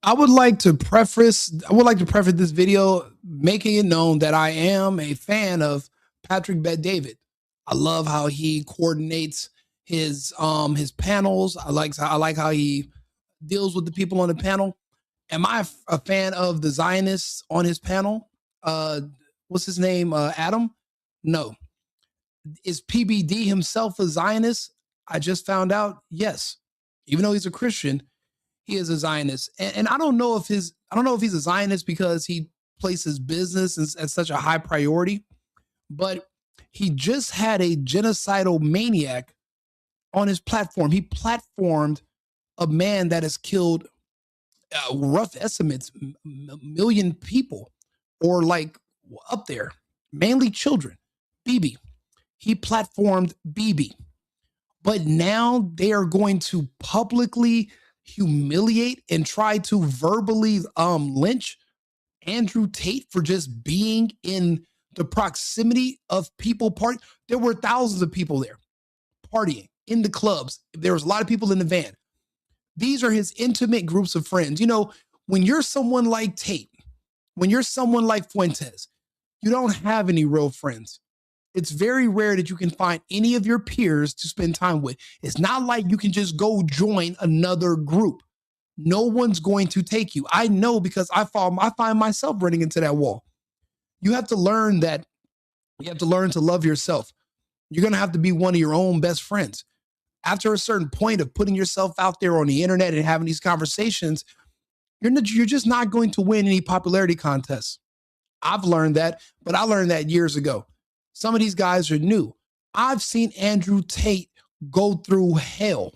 I would like to preface this video making it known that I am a fan of Patrick Bet David. I love how he coordinates his panels. I like how he deals with the people on the panel. Am I a fan of the Zionists on his panel? Uh what's his name? Adam? No. Is PBD himself a Zionist? I just found out. Yes. Even though he's a Christian, he is a Zionist. And I don't know if he's a Zionist because he places business as such a high priority, but he just had a genocidal maniac on his platform. He platformed a man that has killed rough estimates million people, or like up there, mainly children. BB. He platformed BB. But now they are going to publicly humiliate and try to verbally lynch Andrew Tate for just being in the proximity of people party. There were thousands of people there partying in the clubs. There was a lot of people in the van. These are his intimate groups of friends. When you're someone like Tate, when you're someone like Fuentes, you don't have any real friends. It's very rare that you can find any of your peers to spend time with. It's not like you can just go join another group. No one's going to take you. I know, because I find myself running into that wall. You have to learn that. You have to learn to love yourself. You're going to have to be one of your own best friends. After a certain point of putting yourself out there on the internet and having these conversations, you're just not going to win any popularity contests. I've learned that, but I learned that years ago. Some of these guys are new. I've seen Andrew Tate go through hell,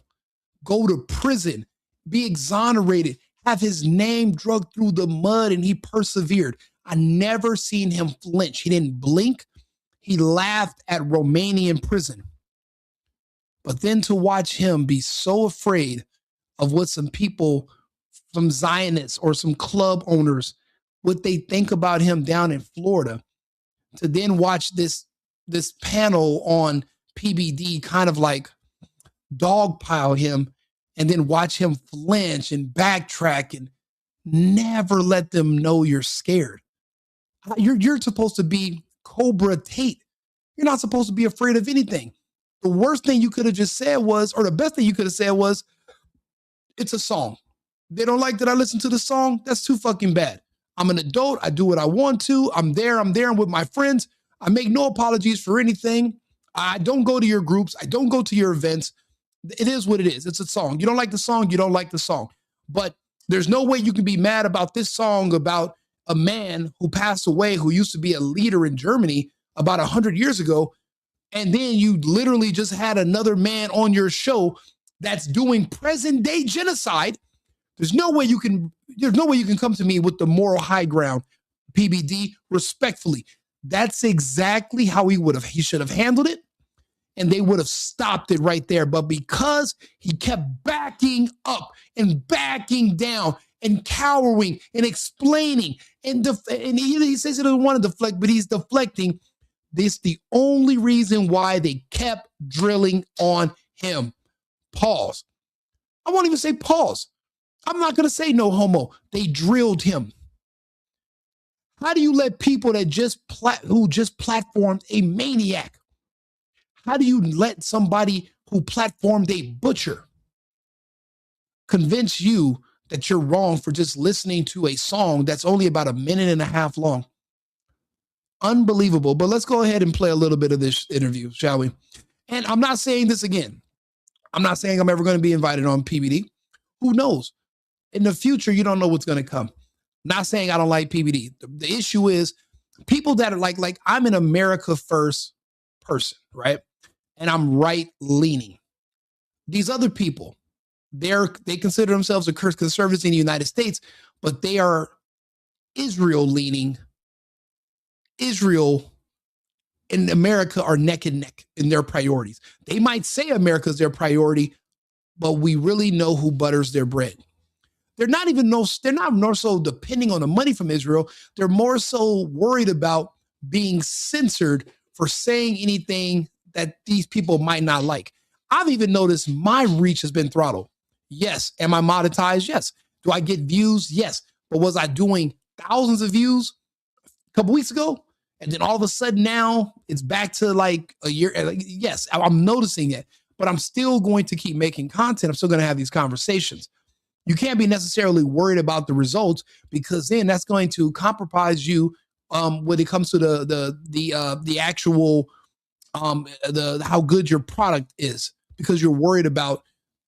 go to prison, be exonerated, have his name dragged through the mud, and he persevered. I never seen him flinch. He didn't blink. He laughed at Romanian prison. But then to watch him be so afraid of what some people, some Zionists or some club owners, what they think about him down in Florida, to then watch this panel on PBD kind of like dogpile him, and then watch him flinch and backtrack and never let them know you're scared. You're supposed to be Cobra Tate. You're not supposed to be afraid of anything. The worst thing you could have just said was, or the best thing you could have said was, it's a song. They don't like that I listen to the song. That's too fucking bad. I'm an adult. I do what I want to. I'm there. I'm with my friends. I make no apologies for anything. I don't go to your groups. I don't go to your events. It is what it is. It's a song. You don't like the song. You don't like the song. But there's no way you can be mad about this song about a man who passed away, who used to be a leader in Germany about 100 years ago. And then you literally just had another man on your show that's doing present day genocide. There's no way you can come to me with the moral high ground, PBD, respectfully. That's exactly how he should have handled it. And they would have stopped it right there. But because he kept backing up and backing down and cowering and explaining, and he says he doesn't want to deflect, but he's deflecting. This is the only reason why they kept drilling on him. Pause. I won't even say pause. I'm not going to say no homo. They drilled him. How do you let people that who just platformed a maniac? How do you let somebody who platformed a butcher convince you that you're wrong for just listening to a song that's only about a minute and a half long? Unbelievable. But let's go ahead and play a little bit of this interview, shall we? And I'm not saying this again. I'm not saying I'm ever going to be invited on PBD. Who knows? In the future, you don't know what's going to come. Not saying I don't like PBD. The issue is people that are like I'm an America first person, right? And I'm right leaning. These other people, they consider themselves a conservatives in the United States, but they are Israel leaning. Israel and America are neck and neck in their priorities. They might say America's their priority, but we really know who butters their bread. They're not more so depending on the money from Israel. They're more so worried about being censored for saying anything that these people might not like. I've even noticed my reach has been throttled. Yes. Am I monetized? Yes. Do I get views? Yes. But was I doing thousands of views a couple weeks ago? And then all of a sudden now it's back to like a year. Yes, I'm noticing it, but I'm still going to keep making content. I'm still going to have these conversations. You can't be necessarily worried about the results, because then that's going to compromise you when it comes to the actual how good your product is, because you're worried about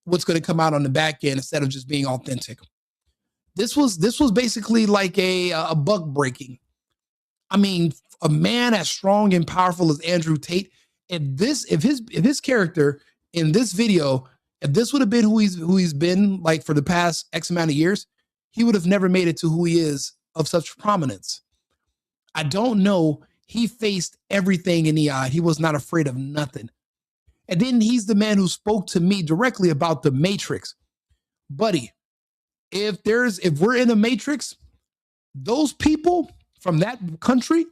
what's going to come out on the back end instead of just being authentic. This was basically like a buck breaking. I mean, a man as strong and powerful as Andrew Tate, if his character in this video, if this would have been who he's been like for the past X amount of years, he would have never made it to who he is of such prominence. I don't know. He faced everything in the eye. He was not afraid of nothing. And then he's the man who spoke to me directly about the Matrix. Buddy, if we're in a Matrix, those people from that country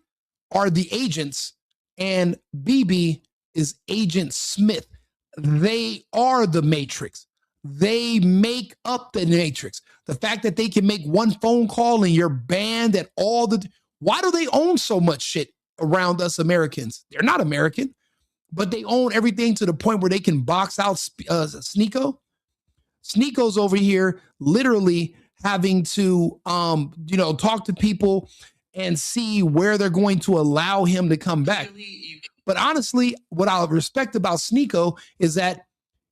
are the agents, and BB is Agent Smith. They are the Matrix. They make up the Matrix. The fact that they can make one phone call and you're banned at all why do they own so much shit around us Americans? They're not American, but they own everything to the point where they can box out Sneeko. Sneeko's over here literally having to, talk to people and see where they're going to allow him to come back. But honestly, what I respect about Sneeko is that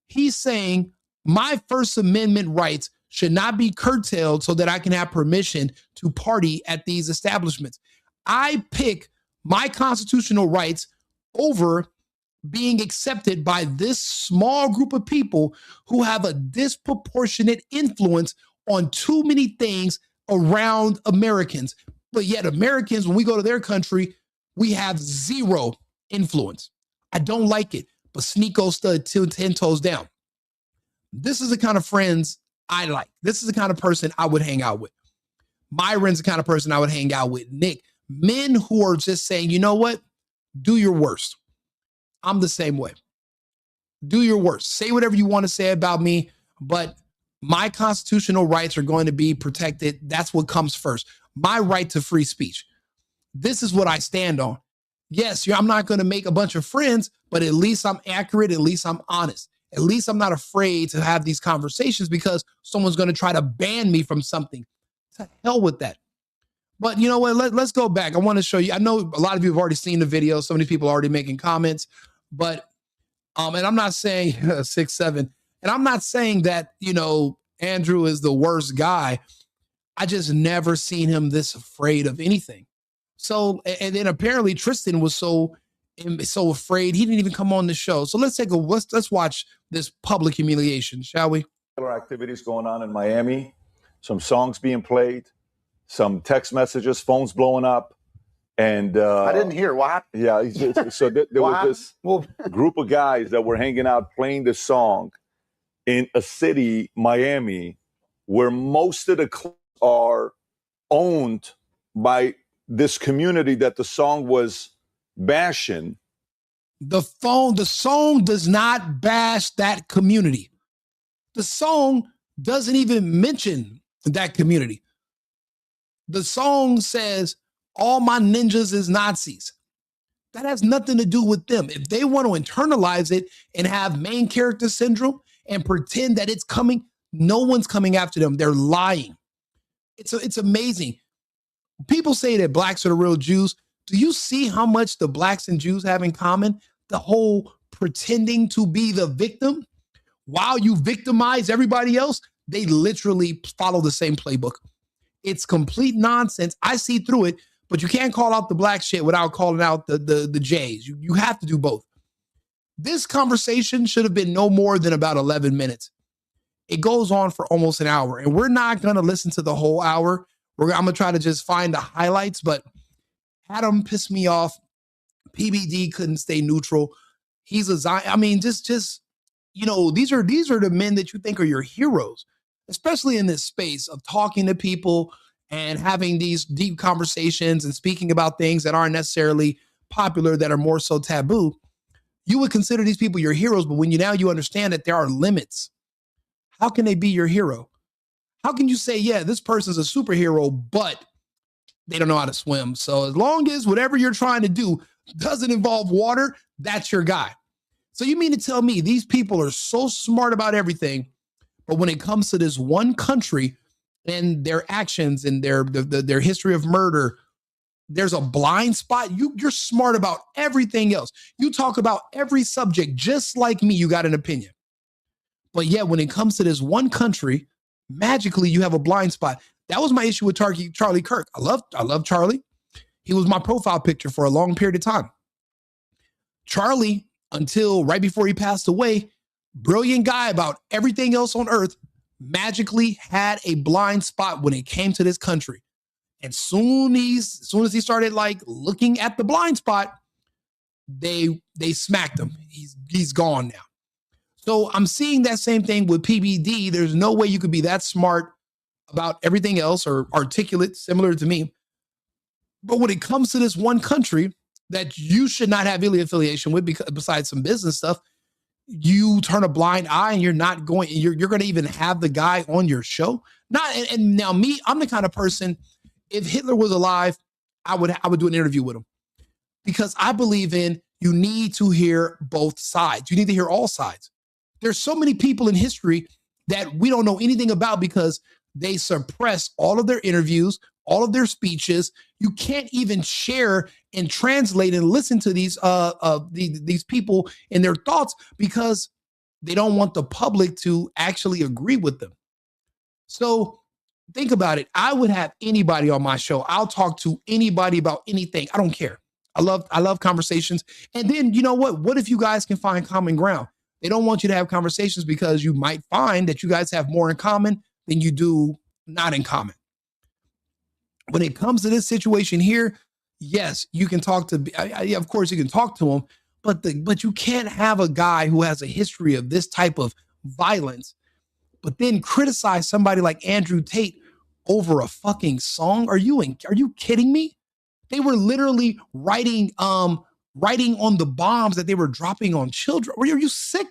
he's saying my First Amendment rights should not be curtailed so that I can have permission to party at these establishments. I pick my constitutional rights over being accepted by this small group of people who have a disproportionate influence on too many things around Americans. But yet Americans, when we go to their country, we have zero influence. I don't like it, but Sneeko stood 10 toes down. This is the kind of friends I like. This is the kind of person I would hang out with. Myron's the kind of person I would hang out with. Nick, men who are just saying, you know what? Do your worst. I'm the same way. Do your worst. Say whatever you want to say about me, but my constitutional rights are going to be protected. That's what comes first. My right to free speech. This is what I stand on. Yes, I'm not going to make a bunch of friends, but at least I'm accurate. At least I'm honest. At least I'm not afraid to have these conversations because someone's going to try to ban me from something. To hell with that. But you know what? Let's go back. I want to show you. I know a lot of you have already seen the video. So many people are already making comments. But, and I'm not saying 6'7", and I'm not saying that, Andrew is the worst guy. I just never seen him this afraid of anything. So, and then apparently Tristan was so afraid he didn't even come on the show. So let's watch this public humiliation, shall we? Activities going on in Miami, some songs being played, some text messages, phones blowing up. And I didn't hear what happened. Yeah, so there was this group of guys that were hanging out playing this song in a city, Miami, where most of the clubs are owned by this community that the song was bashing. The song does not bash that community. The song doesn't even mention that community. The song says, all my ninjas is Nazis. That has nothing to do with them. If they want to internalize it and have main character syndrome and pretend that it's coming, no one's coming after them. They're lying. It's amazing. People say that blacks are the real Jews. Do you see how much the blacks and Jews have in common? The whole pretending to be the victim while you victimize everybody else. They literally follow the same playbook. It's complete nonsense. I see through it. But you can't call out the black shit without calling out the J's. You have to do both. This conversation should have been no more than about 11 minutes. It goes on for almost an hour, and we're not going to listen to the whole hour. I'm going to try to just find the highlights, but Adam pissed me off. PBD couldn't stay neutral. He's a Zion. I mean, just these are the men that you think are your heroes, especially in this space of talking to people and having these deep conversations and speaking about things that aren't necessarily popular, that are more so taboo. You would consider these people your heroes, but when you understand that there are limits, how can they be your hero? How can you say, yeah, this person's a superhero, but they don't know how to swim? So as long as whatever you're trying to do doesn't involve water, that's your guy. So you mean to tell me these people are so smart about everything, but when it comes to this one country and their actions and their history of murder, there's a blind spot? You're smart about everything else. You talk about every subject just like me. You got an opinion. But yet when it comes to this one country, magically you have a blind spot. That was my issue with Charlie Kirk. I love Charlie. He was my profile picture for a long period of time. Charlie, until right before he passed away, brilliant guy about everything else on earth, magically had a blind spot when it came to this country. And soon as he started like looking at the blind spot, they smacked him. He's gone now. So I'm seeing that same thing with PBD. There's no way you could be that smart about everything else or articulate, similar to me. But when it comes to this one country that you should not have any affiliation with, because besides some business stuff, you turn a blind eye and you're going to even have the guy on your show. And now me, I'm the kind of person, if Hitler was alive, I would do an interview with him, because I believe in, you need to hear both sides. You need to hear all sides. There's so many people in history that we don't know anything about because they suppress all of their interviews, all of their speeches. You can't even share and translate and listen to these people and their thoughts because they don't want the public to actually agree with them. So think about it. I would have anybody on my show. I'll talk to anybody about anything. I don't care. I love conversations. And then, you know what? What if you guys can find common ground? They don't want you to have conversations because you might find that you guys have more in common than you do not in common. When it comes to this situation here, yes, you can talk to, of course you can talk to him, but you can't have a guy who has a history of this type of violence, but then criticize somebody like Andrew Tate over a fucking song. Are you kidding me? They were literally writing on the bombs that they were dropping on children. Are you sick?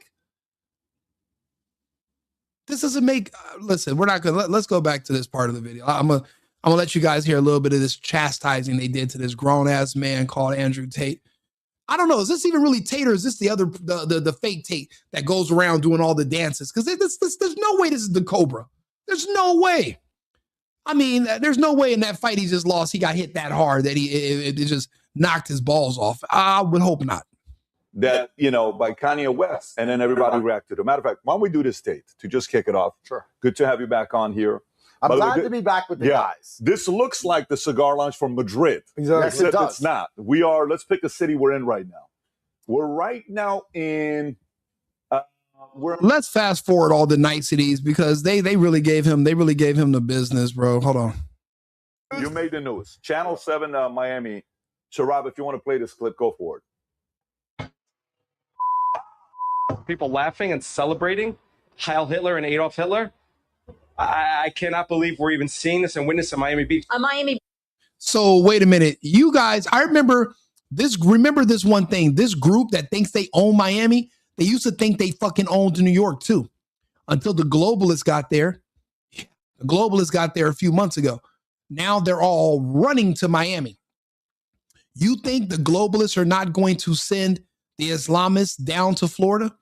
This doesn't make, listen, we're not going to, let's go back to this part of the video. I'm going to let you guys hear a little bit of this chastising they did to this grown ass man called Andrew Tate. I don't know. Is this even really Tate, or is this the fake Tate that goes around doing all the dances? Because there's no way this is the Cobra. There's no way. I mean, there's no way in that fight he just lost, he got hit that hard that it just knocked his balls off. I would hope not. That, by Kanye West, and then everybody reacted. As a matter of fact, why don't we do this, Tate, to just kick it off? Sure. Good to have you back on here. I'm glad to be back with the guys. This looks like the cigar lounge from Madrid. Exactly. Yes, it does. It's not. Let's pick a city we're in right now. We're right now in... Let's fast forward all the niceties because they really gave him the business, bro. Hold on. You made the news. Channel 7 Miami. Sharab, if you want to play this clip, go for it. People laughing and celebrating Heil Hitler and Adolf Hitler. I cannot believe we're even seeing this and witnessing Miami Beach. So wait a minute. You guys, I remember this one thing. This group that thinks they own Miami, they used to think they fucking owned New York too, until the globalists got there. The globalists got there a few months ago. Now they're all running to Miami. You think the globalists are not going to send the Islamists down to Florida?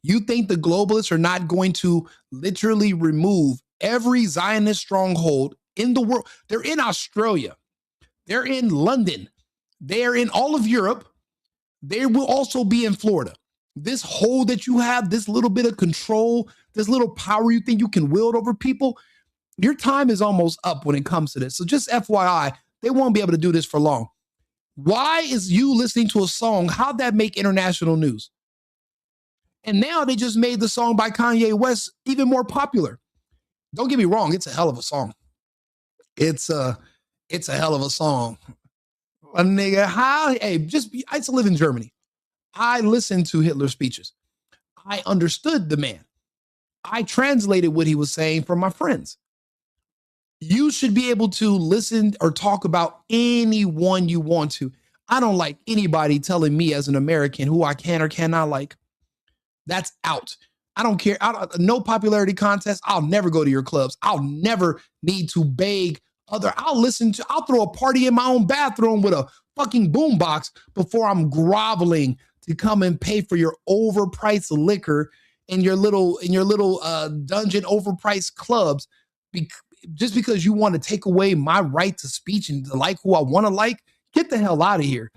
You think the globalists are not going to literally remove every Zionist stronghold in the world? They're in Australia. They're in London. They're in all of Europe. They will also be in Florida. This hold that you have, this little bit of control, this little power you think you can wield over people, your time is almost up when it comes to this. So just FYI, they won't be able to do this for long. Why is you listening to a song? How'd that make international news? And now they just made the song by Kanye West even more popular. Don't get me wrong, it's a hell of a song. It's a hell of a song. A nigga, I used to live in Germany. I listened to Hitler's speeches. I understood the man. I translated what he was saying for my friends. You should be able to listen or talk about anyone you want to. I don't like anybody telling me as an American who I can or cannot like. That's out. I don't care. No popularity contest. I'll never go to your clubs. I'll never need to beg I'll throw a party in my own bathroom with a fucking boombox before I'm groveling to come and pay for your overpriced liquor in your little dungeon overpriced clubs. Just because you want to take away my right to speech and to like who I want to like, get the hell out of here.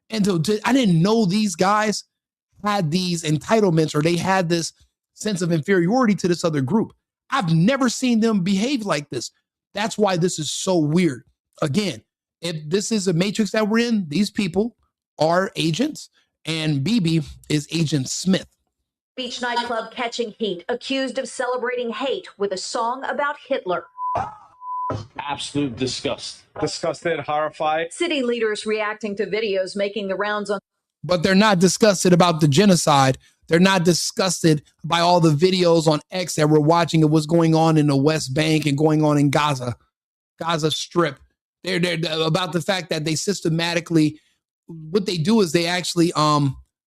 And I didn't know these guys had these entitlements or they had this sense of inferiority to this other group. I've never seen them behave like this. That's why this is so weird. Again, if this is a matrix that we're in, these people are agents, and BB is Agent Smith. Beach nightclub catching heat, accused of celebrating hate with a song about Hitler. Absolute disgust. Disgusted, horrified. City leaders reacting to videos making the rounds on. But they're not disgusted about the genocide. They're not disgusted by all the videos on X that we're watching of what's going on in the West Bank and going on in Gaza Strip. They're about the fact that they systematically, what they do is they actually,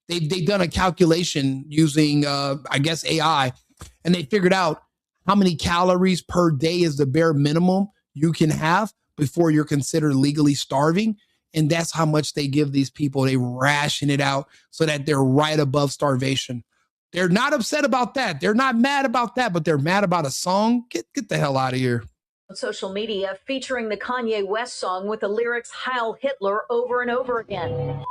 they've done a calculation using, I guess, AI, and they figured out how many calories per day is the bare minimum you can have before you're considered legally starving. And that's how much they give these people. They ration it out so that they're right above starvation. They're not upset about that. They're not mad about that, but they're mad about a song. Get the hell out of here. Social media featuring the Kanye West song with the lyrics Heil Hitler over and over again.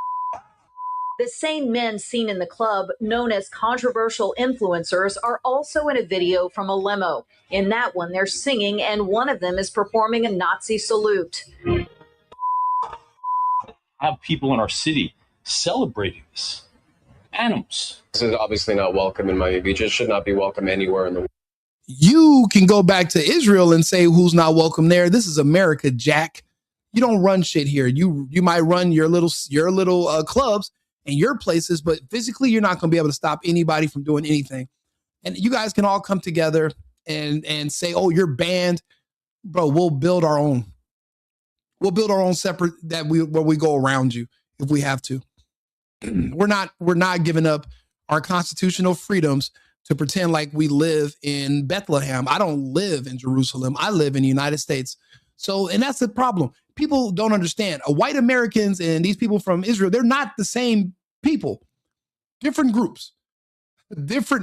The same men seen in the club, known as controversial influencers, are also in a video from a limo. In that one, they're singing, and one of them is performing a Nazi salute. Have people in our city celebrating this. Animals. This is obviously not welcome in Miami Beach. It should not be welcome anywhere in the world. You can go back to Israel and say who's not welcome there. This is America, Jack. You don't run shit here. You might run your little clubs and your places, but physically you're not going to be able to stop anybody from doing anything. And you guys can all come together and say, oh, you're banned. Bro, we'll build our own. We'll build our own separate where we go around you if we have to. We're not giving up our constitutional freedoms to pretend like we live in Bethlehem. I don't live in Jerusalem. I live in the United States. So, and that's the problem. People don't understand. White Americans and these people from Israel, they're not the same people. Different groups.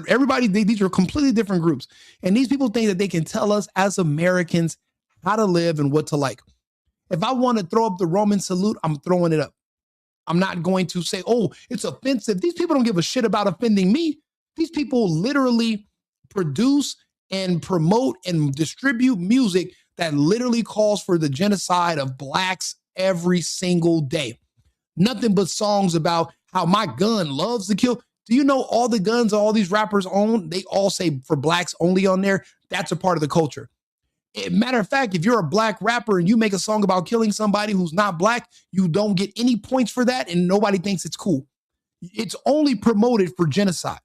Everybody, these are completely different groups. And these people think that they can tell us as Americans how to live and what to like. If I want to throw up the Roman salute, I'm throwing it up. I'm not going to say, oh, it's offensive. These people don't give a shit about offending me. These people literally produce and promote and distribute music that literally calls for the genocide of blacks every single day. Nothing but songs about how my gun loves to kill. Do you know all the guns all these rappers own? They all say for blacks only on there. That's a part of the culture. Matter of fact, if you're a black rapper and you make a song about killing somebody who's not black, you don't get any points for that and nobody thinks it's cool. It's only promoted for genocide.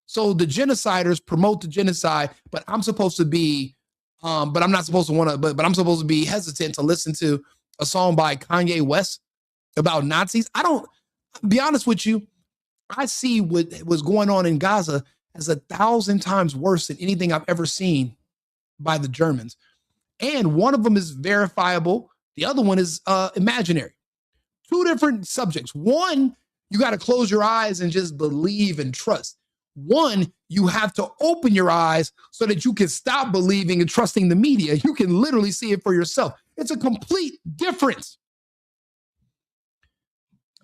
So the genociders promote the genocide, but I'm supposed to be, but I'm not supposed to want to, but I'm supposed to be hesitant to listen to a song by Kanye West about Nazis. Be honest with you, I see what was going on in Gaza as 1,000 times worse than anything I've ever seen by the Germans. And one of them is verifiable. The other one is imaginary. Two different subjects. One, you got to close your eyes and just believe and trust. One, you have to open your eyes so that you can stop believing and trusting the media. You can literally see it for yourself. It's a complete difference.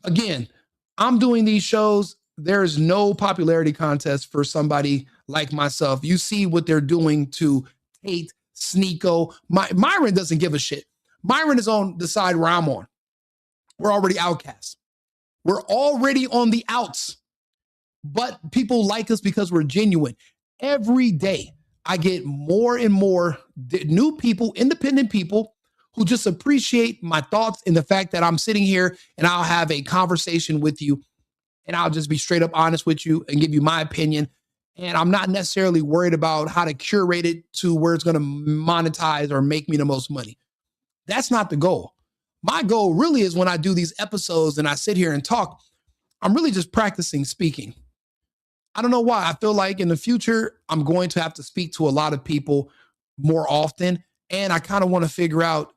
Again, I'm doing these shows. There is no popularity contest for somebody like myself. You see what they're doing to Tate, Sneeko. Myron doesn't give a shit. Myron is on the side where I'm on. We're already outcasts. We're already on the outs. But people like us because we're genuine. Every day, I get more and more new people, independent people, who just appreciate my thoughts and the fact that I'm sitting here and I'll have a conversation with you and I'll just be straight up honest with you and give you my opinion. And I'm not necessarily worried about how to curate it to where it's going to monetize or make me the most money. That's not the goal. My goal really is when I do these episodes and I sit here and talk, I'm really just practicing speaking. I don't know why. I feel like in the future, I'm going to have to speak to a lot of people more often. And I kind of want to figure out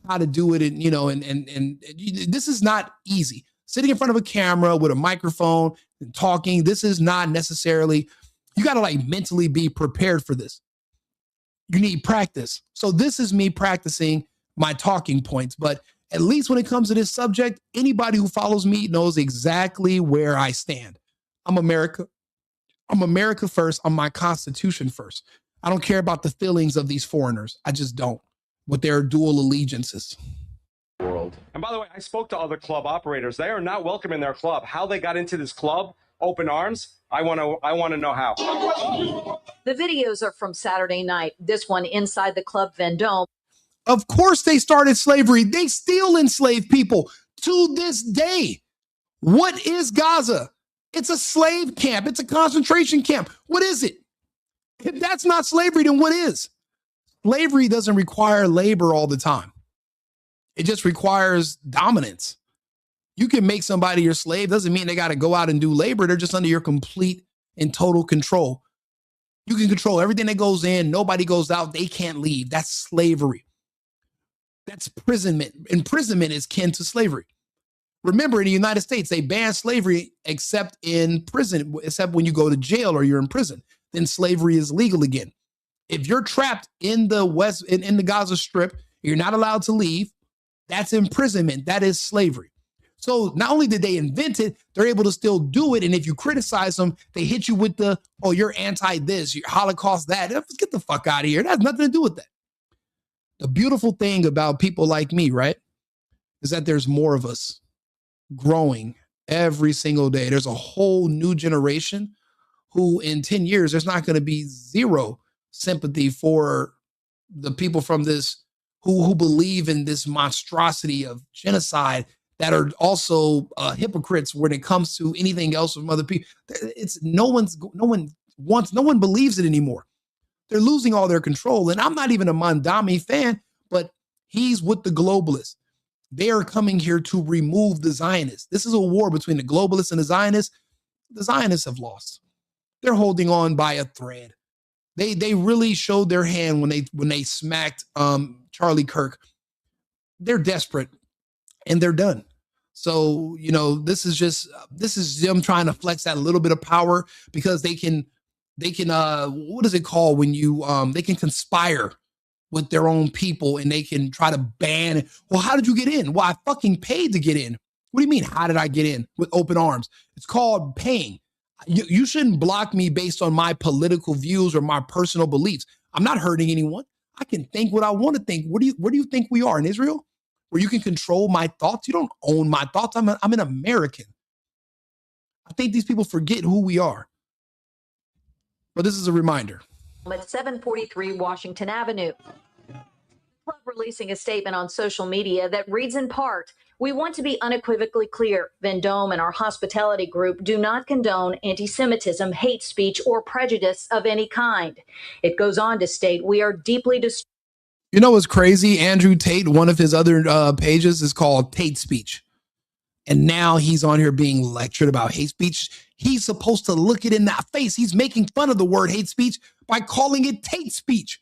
how to do it. And, and this is not easy. Sitting in front of a camera with a microphone and talking, this is not necessarily, you got to like mentally be prepared for this. You need practice. So this is me practicing my talking points. But at least when it comes to this subject, anybody who follows me knows exactly where I stand. I'm America. I'm America first. I'm my Constitution first. I don't care about the feelings of these foreigners. I just don't, with their dual allegiances. World. And by the way, I spoke to other club operators. They are not welcome in their club. How they got into this club, open arms, I want to know how. The videos are from Saturday night. This one inside the Club Vendome. Of course they started slavery. They still enslave people to this day. What is Gaza? It's a slave camp. It's a concentration camp. What is it? If that's not slavery, then what is? Slavery doesn't require labor all the time. It just requires dominance. You can make somebody your slave. Doesn't mean they got to go out and do labor. They're just under your complete and total control. You can control everything that goes in. Nobody goes out. They can't leave. That's slavery. That's imprisonment. Imprisonment is kin to slavery. Remember, in the United States, they ban slavery except in prison, except when you go to jail or you're in prison. Then slavery is legal again. If you're trapped in the West, in the Gaza Strip, you're not allowed to leave. That's imprisonment. That is slavery. So not only did they invent it, they're able to still do it. And if you criticize them, they hit you with the, oh, you're anti this, you're Holocaust that. Get the fuck out of here. That has nothing to do with that. The beautiful thing about people like me, right, is that there's more of us growing every single day. There's a whole new generation who in 10 years, there's not going to be zero sympathy for the people from this who believe in this monstrosity of genocide that are also hypocrites when it comes to anything else from other people. No one believes it anymore. They're losing all their control. And I'm not even a Mandami fan, but he's with the globalists. They are coming here to remove the Zionists. This is a war between the globalists and the Zionists. The Zionists have lost. They're holding on by a thread. They really showed their hand when they smacked Charlie Kirk. They're desperate and they're done. So, this is them trying to flex that little bit of power because they can what is it called when you they can conspire with their own people and they can try to ban it. Well, how did you get in? Well, I fucking paid to get in. What do you mean? How did I get in with open arms? It's called paying. You shouldn't block me based on my political views or my personal beliefs. I'm not hurting anyone. I can think what I want to think. Where do you think we are in Israel? Where you can control my thoughts? You don't own my thoughts. I'm an American. I think these people forget who we are. But this is a reminder. At 743 Washington Avenue. Club releasing a statement on social media that reads in part, "We want to be unequivocally clear. Vendome and our hospitality group do not condone anti-Semitism, hate speech, or prejudice of any kind." It goes on to state, "We are deeply disturbed." You know what's crazy? Andrew Tate, one of his other pages is called Tate Speech. And now he's on here being lectured about hate speech. He's supposed to look it in the face. He's making fun of the word hate speech by calling it Tate Speech.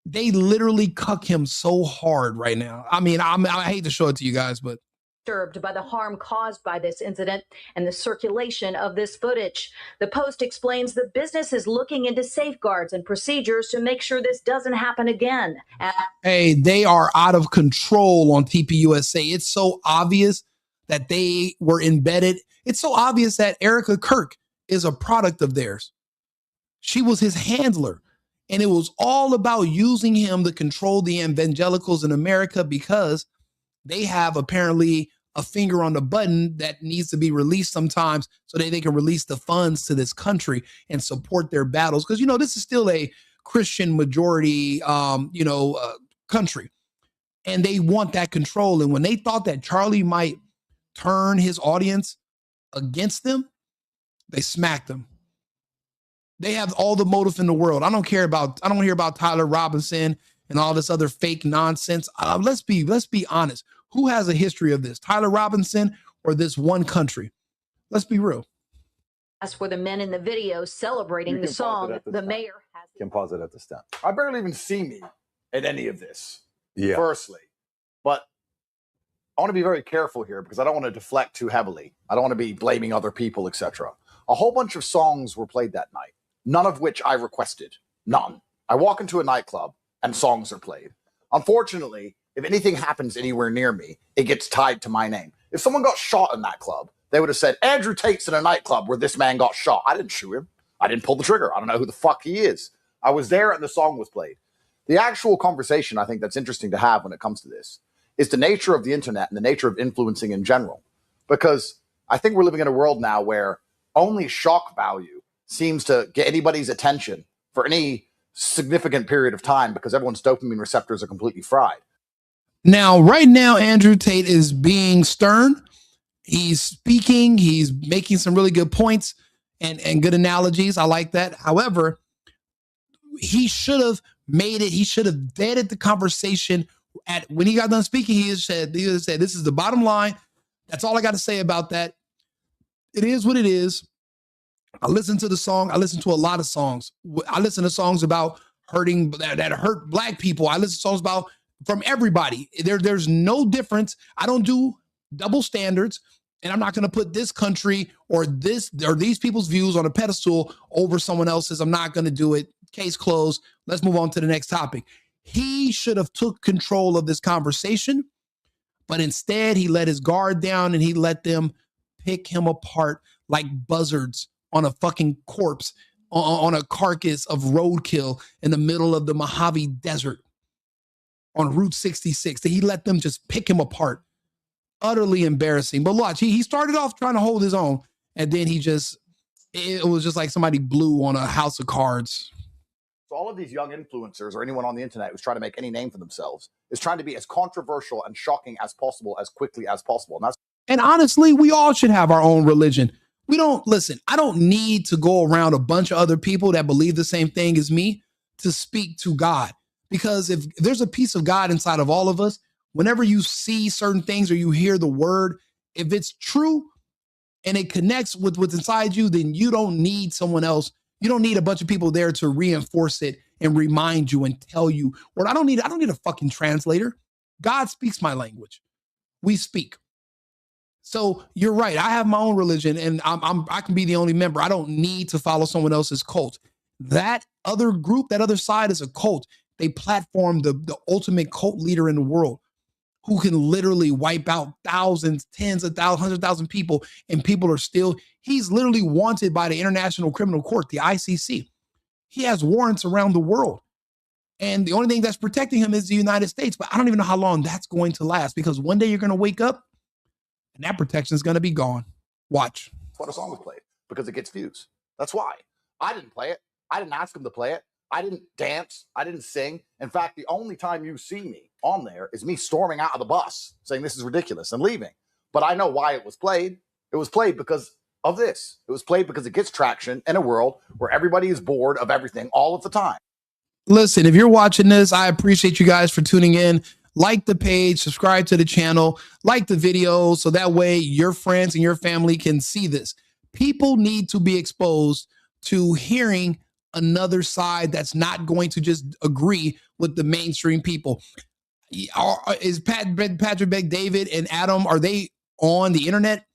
They literally cuck him so hard right now. I mean, I hate to show it to you guys, but disturbed by the harm caused by this incident and the circulation of this footage. The Post explains the business is looking into safeguards and procedures to make sure this doesn't happen again. Hey, they are out of control on TPUSA. It's so obvious that they were embedded. It's so obvious that Erica Kirk is a product of theirs. She was his handler. And it was all about using him to control the evangelicals in America because they have apparently a finger on the button that needs to be released sometimes so that they can release the funds to this country and support their battles. Because, this is still a Christian majority, country. And they want that control. And when they thought that Charlie might turn his audience against them, they smacked him. They have all the motive in the world. I don't hear about Tyler Robinson and all this other fake nonsense. Let's be honest. Who has a history of this? Tyler Robinson or this one country? Let's be real. were the men in the video celebrating the song. The mayor has. Can pause it at this time. I barely even see me in any of this. Yeah. Firstly, but I want to be very careful here because I don't want to deflect too heavily. I don't want to be blaming other people, etc. A whole bunch of songs were played that night, none of which I requested. None. I walk into a nightclub and songs are played. Unfortunately, if anything happens anywhere near me, it gets tied to my name. If someone got shot in that club, they would have said, Andrew Tate's in a nightclub where this man got shot. I didn't shoot him. I didn't pull the trigger. I don't know who the fuck he is. I was there and the song was played. The actual conversation I think that's interesting to have when it comes to this is the nature of the internet and the nature of influencing in general. Because I think we're living in a world now where only shock value seems to get anybody's attention for any significant period of time because everyone's dopamine receptors are completely fried. Now, right now, Andrew Tate is being stern. He's speaking. He's making some really good points and good analogies. I like that. However, he should have made it. He should have vetted the conversation. When he got done speaking, he said, this is the bottom line. That's all I got to say about that. It is what it is. I listen to the song. I listen to a lot of songs. I listen to songs about hurting that hurt black people. I listen to songs about from everybody. There's no difference. I don't do double standards, and I'm not going to put this country or these people's views on a pedestal over someone else's. I'm not going to do it. Case closed. Let's move on to the next topic. He should have took control of this conversation, but instead he let his guard down and he let them pick him apart like buzzards on a fucking corpse, on a carcass of roadkill in the middle of the Mojave Desert on Route 66. He let them just pick him apart. Utterly embarrassing. But watch, he started off trying to hold his own, and then it was just like somebody blew on a house of cards. So all of these young influencers or anyone on the internet who's trying to make any name for themselves is trying to be as controversial and shocking as possible, as quickly as possible. And honestly, we all should have our own religion. I don't need to go around a bunch of other people that believe the same thing as me to speak to God. Because if there's a piece of God inside of all of us, whenever you see certain things or you hear the word, if it's true and it connects with what's inside you, then you don't need someone else. You don't need a bunch of people there to reinforce it and remind you and tell you. Or I don't need a fucking translator. God speaks my language. We speak. So you're right. I have my own religion, and I can be the only member. I don't need to follow someone else's cult. That other group, that other side is a cult. They platform the ultimate cult leader in the world who can literally wipe out thousands, tens of thousands, 100,000 people, and people are still, he's literally wanted by the International Criminal Court, the ICC. He has warrants around the world. And the only thing that's protecting him is the United States. But I don't even know how long that's going to last, because one day you're going to wake up and that protection is going to be gone. Watch. That's why the song was played, because it gets views. That's why. I didn't play it. I didn't ask him to play it. I didn't dance. I didn't sing. In fact, the only time you see me on there is me storming out of the bus saying this is ridiculous and leaving. But I know why it was played. It was played because of this. It was played because it gets traction in a world where everybody is bored of everything all of the time. Listen, if you're watching this, I appreciate you guys for tuning in. Like the page, subscribe to the channel, like the video, so that way your friends and your family can see this. People need to be exposed to hearing another side that's not going to just agree with the mainstream people. Is Patrick Bet-David and Adam, are they on the internet?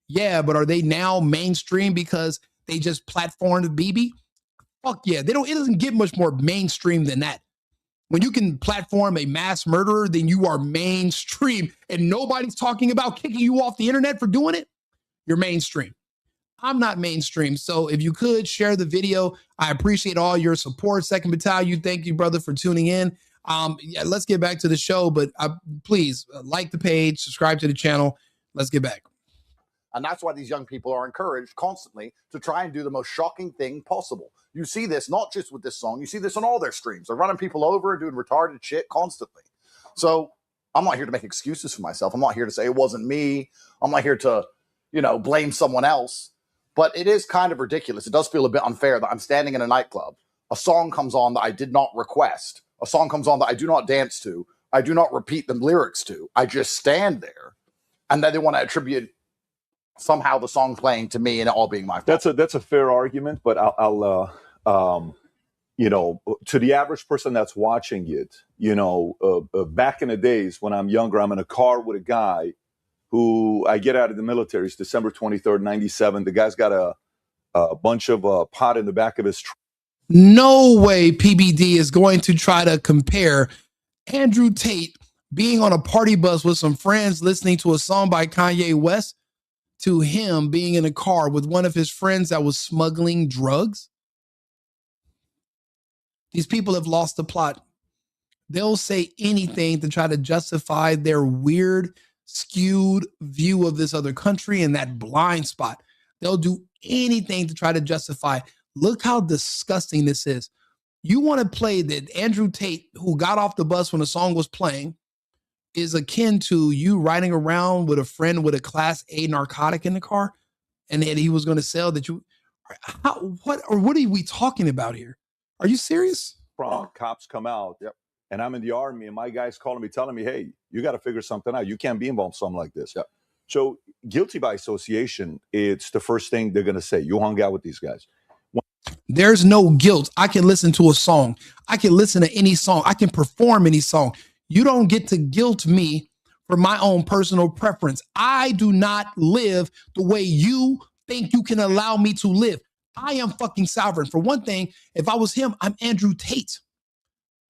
Yeah, but are they now mainstream because they just platformed BB? Fuck yeah. It doesn't get much more mainstream than that. When you can platform a mass murderer, then you are mainstream, and nobody's talking about kicking you off the internet for doing it. You're mainstream. I'm not mainstream. So if you could share the video, I appreciate all your support. Second Battalion, thank you, brother, for tuning in. Yeah, let's get back to the show, but please like the page, subscribe to the channel. Let's get back. And that's why these young people are encouraged constantly to try and do the most shocking thing possible. You see this not just with this song, you see this on all their streams. They're running people over and doing retarded shit constantly. So I'm not here to make excuses for myself. I'm not here to say it wasn't me. I'm not here to, blame someone else. But it is kind of ridiculous. It does feel a bit unfair that I'm standing in a nightclub. A song comes on that I did not request. A song comes on that I do not dance to. I do not repeat the lyrics to. I just stand there. And then they want to attribute somehow the song playing to me and it all being my fault. That's a fair argument, but I'll you know, to the average person that's watching it, you know, back in the days when I'm younger, I'm in a car with a guy who I get out of the military. It's December 23rd, 97. The guy's got a bunch of pot in the back of his truck. No way PBD is going to try to compare Andrew Tate being on a party bus with some friends listening to a song by Kanye West to him being in a car with one of his friends that was smuggling drugs. These people have lost the plot. They'll say anything to try to justify their weird, skewed view of this other country and that blind spot. They'll do anything to try to justify. Look how disgusting this is. You want to play that Andrew Tate, who got off the bus when the song was playing, is akin to you riding around with a friend with a Class A narcotic in the car, and that he was going to sell that you. What are we talking about here? Are you serious? Cops come out, and I'm in the Army, and my guy's calling me, telling me, hey, you got to figure something out. You can't be involved in something like this. Yep. So guilty by association, it's the first thing they're going to say. You hung out with these guys. There's no guilt. I can listen to a song. I can listen to any song. I can perform any song. You don't get to guilt me for my own personal preference. I do not live the way you think you can allow me to live. I am fucking sovereign. For one thing, if I was him, I'm Andrew Tate.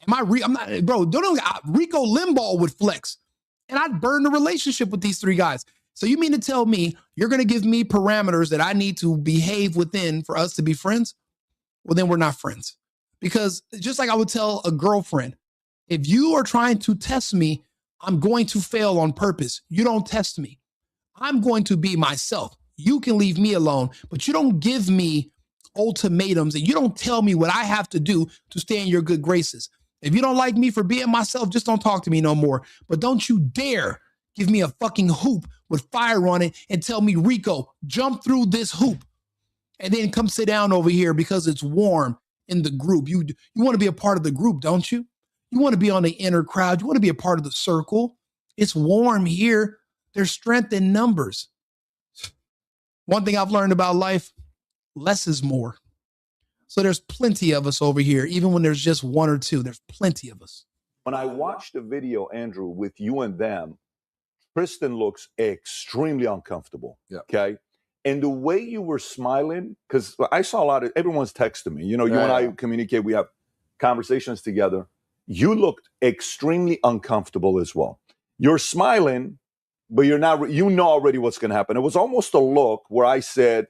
I'm not, bro. Rico Limbaugh would flex, and I'd burn the relationship with these three guys. So you mean to tell me you're going to give me parameters that I need to behave within for us to be friends? Well, then we're not friends. Because just like I would tell a girlfriend, if you are trying to test me, I'm going to fail on purpose. You don't test me. I'm going to be myself. You can leave me alone, but you don't give me ultimatums and you don't tell me what I have to do to stay in your good graces. If you don't like me for being myself, just don't talk to me no more. But don't you dare give me a fucking hoop with fire on it and tell me, Rico, jump through this hoop and then come sit down over here because it's warm in the group. You want to be a part of the group, don't you? You want to be on the inner crowd. You want to be a part of the circle. It's warm here. There's strength in numbers. One thing I've learned about life, less is more. So there's plenty of us over here, even when there's just one or two. There's plenty of us. When I watched the video, Andrew, with you and them, Tristan looks extremely uncomfortable. Yeah. Okay. And the way you were smiling, because I saw a lot of, everyone's texting me. You know, you and I communicate, we have conversations together. You looked extremely uncomfortable as well. You're smiling, but you're not, you know already what's going to happen. It was almost a look where I said,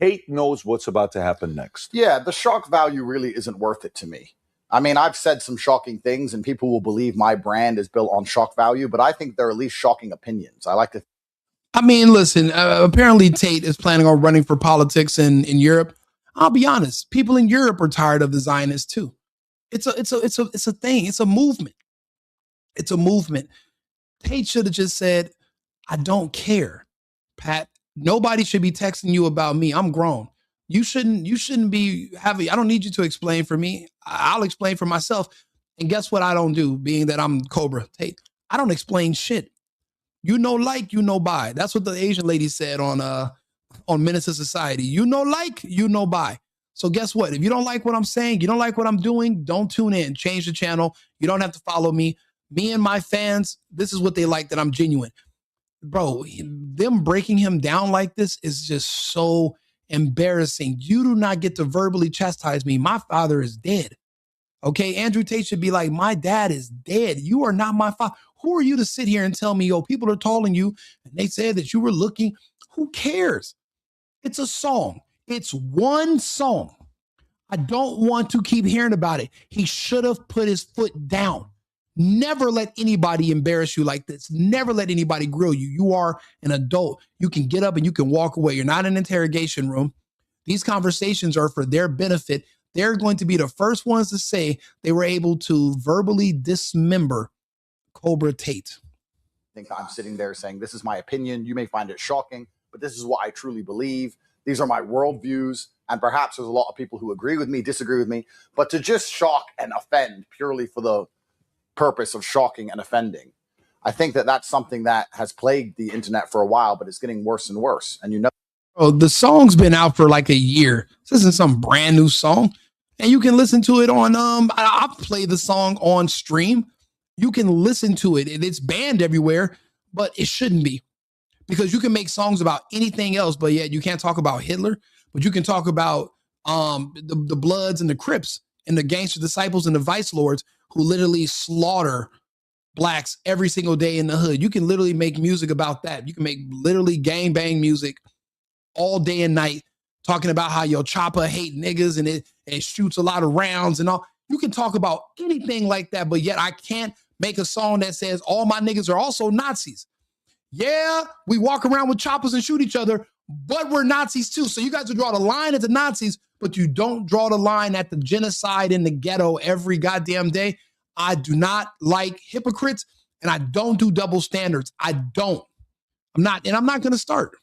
Tate knows what's about to happen next. Yeah, the shock value really isn't worth it to me. I mean, I've said some shocking things and people will believe my brand is built on shock value, but I think they're at least shocking opinions. I like to. I mean, listen, apparently Tate is planning on running for politics in Europe. I'll be honest. People in Europe are tired of the Zionists too. It's a thing. It's a movement. It's a movement. Tate should have just said, I don't care, Pat. Nobody should be texting you about me. I'm grown. You shouldn't be having, I don't need you to explain for me. I'll explain for myself. And guess what I don't do, being that I'm Cobra Tate? I don't explain shit. You know, like, you know, buy. That's what the Asian lady said on Menace to Society. You know, like, you know, buy. So guess what? If you don't like what I'm saying, you don't like what I'm doing, don't tune in. Change the channel. You don't have to follow me. Me and my fans, this is what they like, that I'm genuine. Bro, them breaking him down like this is just so embarrassing. You do not get to verbally chastise me. My father is dead. Okay, Andrew Tate should be like, my dad is dead. You are not my father. Who are you to sit here and tell me, yo, people are calling you and they said that you were looking? Who cares? It's a song. It's one song. I don't want to keep hearing about it. He should have put his foot down. Never let anybody embarrass you like this. Never let anybody grill you. You are an adult. You can get up and you can walk away. You're not in an interrogation room. These conversations are for their benefit. They're going to be the first ones to say they were able to verbally dismember Cobra Tate. I think I'm sitting there saying, this is my opinion. You may find it shocking, but this is what I truly believe. These are my worldviews. And perhaps there's a lot of people who agree with me, disagree with me. But to just shock and offend purely for the purpose of shocking and offending, I think that that's something that has plagued the internet for a while, but it's getting worse and worse. And the song's been out for like a year. This isn't some brand new song. And you can listen to it on, I've played the song on stream. You can listen to it. It's banned everywhere, but it shouldn't be. Because you can make songs about anything else, but yet you can't talk about Hitler, but you can talk about the Bloods and the Crips and the gangster disciples and the vice lords who literally slaughter blacks every single day in the hood. You can literally make music about that. You can make literally gang bang music all day and night, talking about how your chopper hate niggas and it shoots a lot of rounds and all. You can talk about anything like that, but yet I can't make a song that says all my niggas are also Nazis. Yeah, we walk around with choppers and shoot each other, but we're Nazis too. So you guys will draw the line at the Nazis, but you don't draw the line at the genocide in the ghetto every goddamn day. I do not like hypocrites, and I don't do double standards. I don't. I'm not going to start.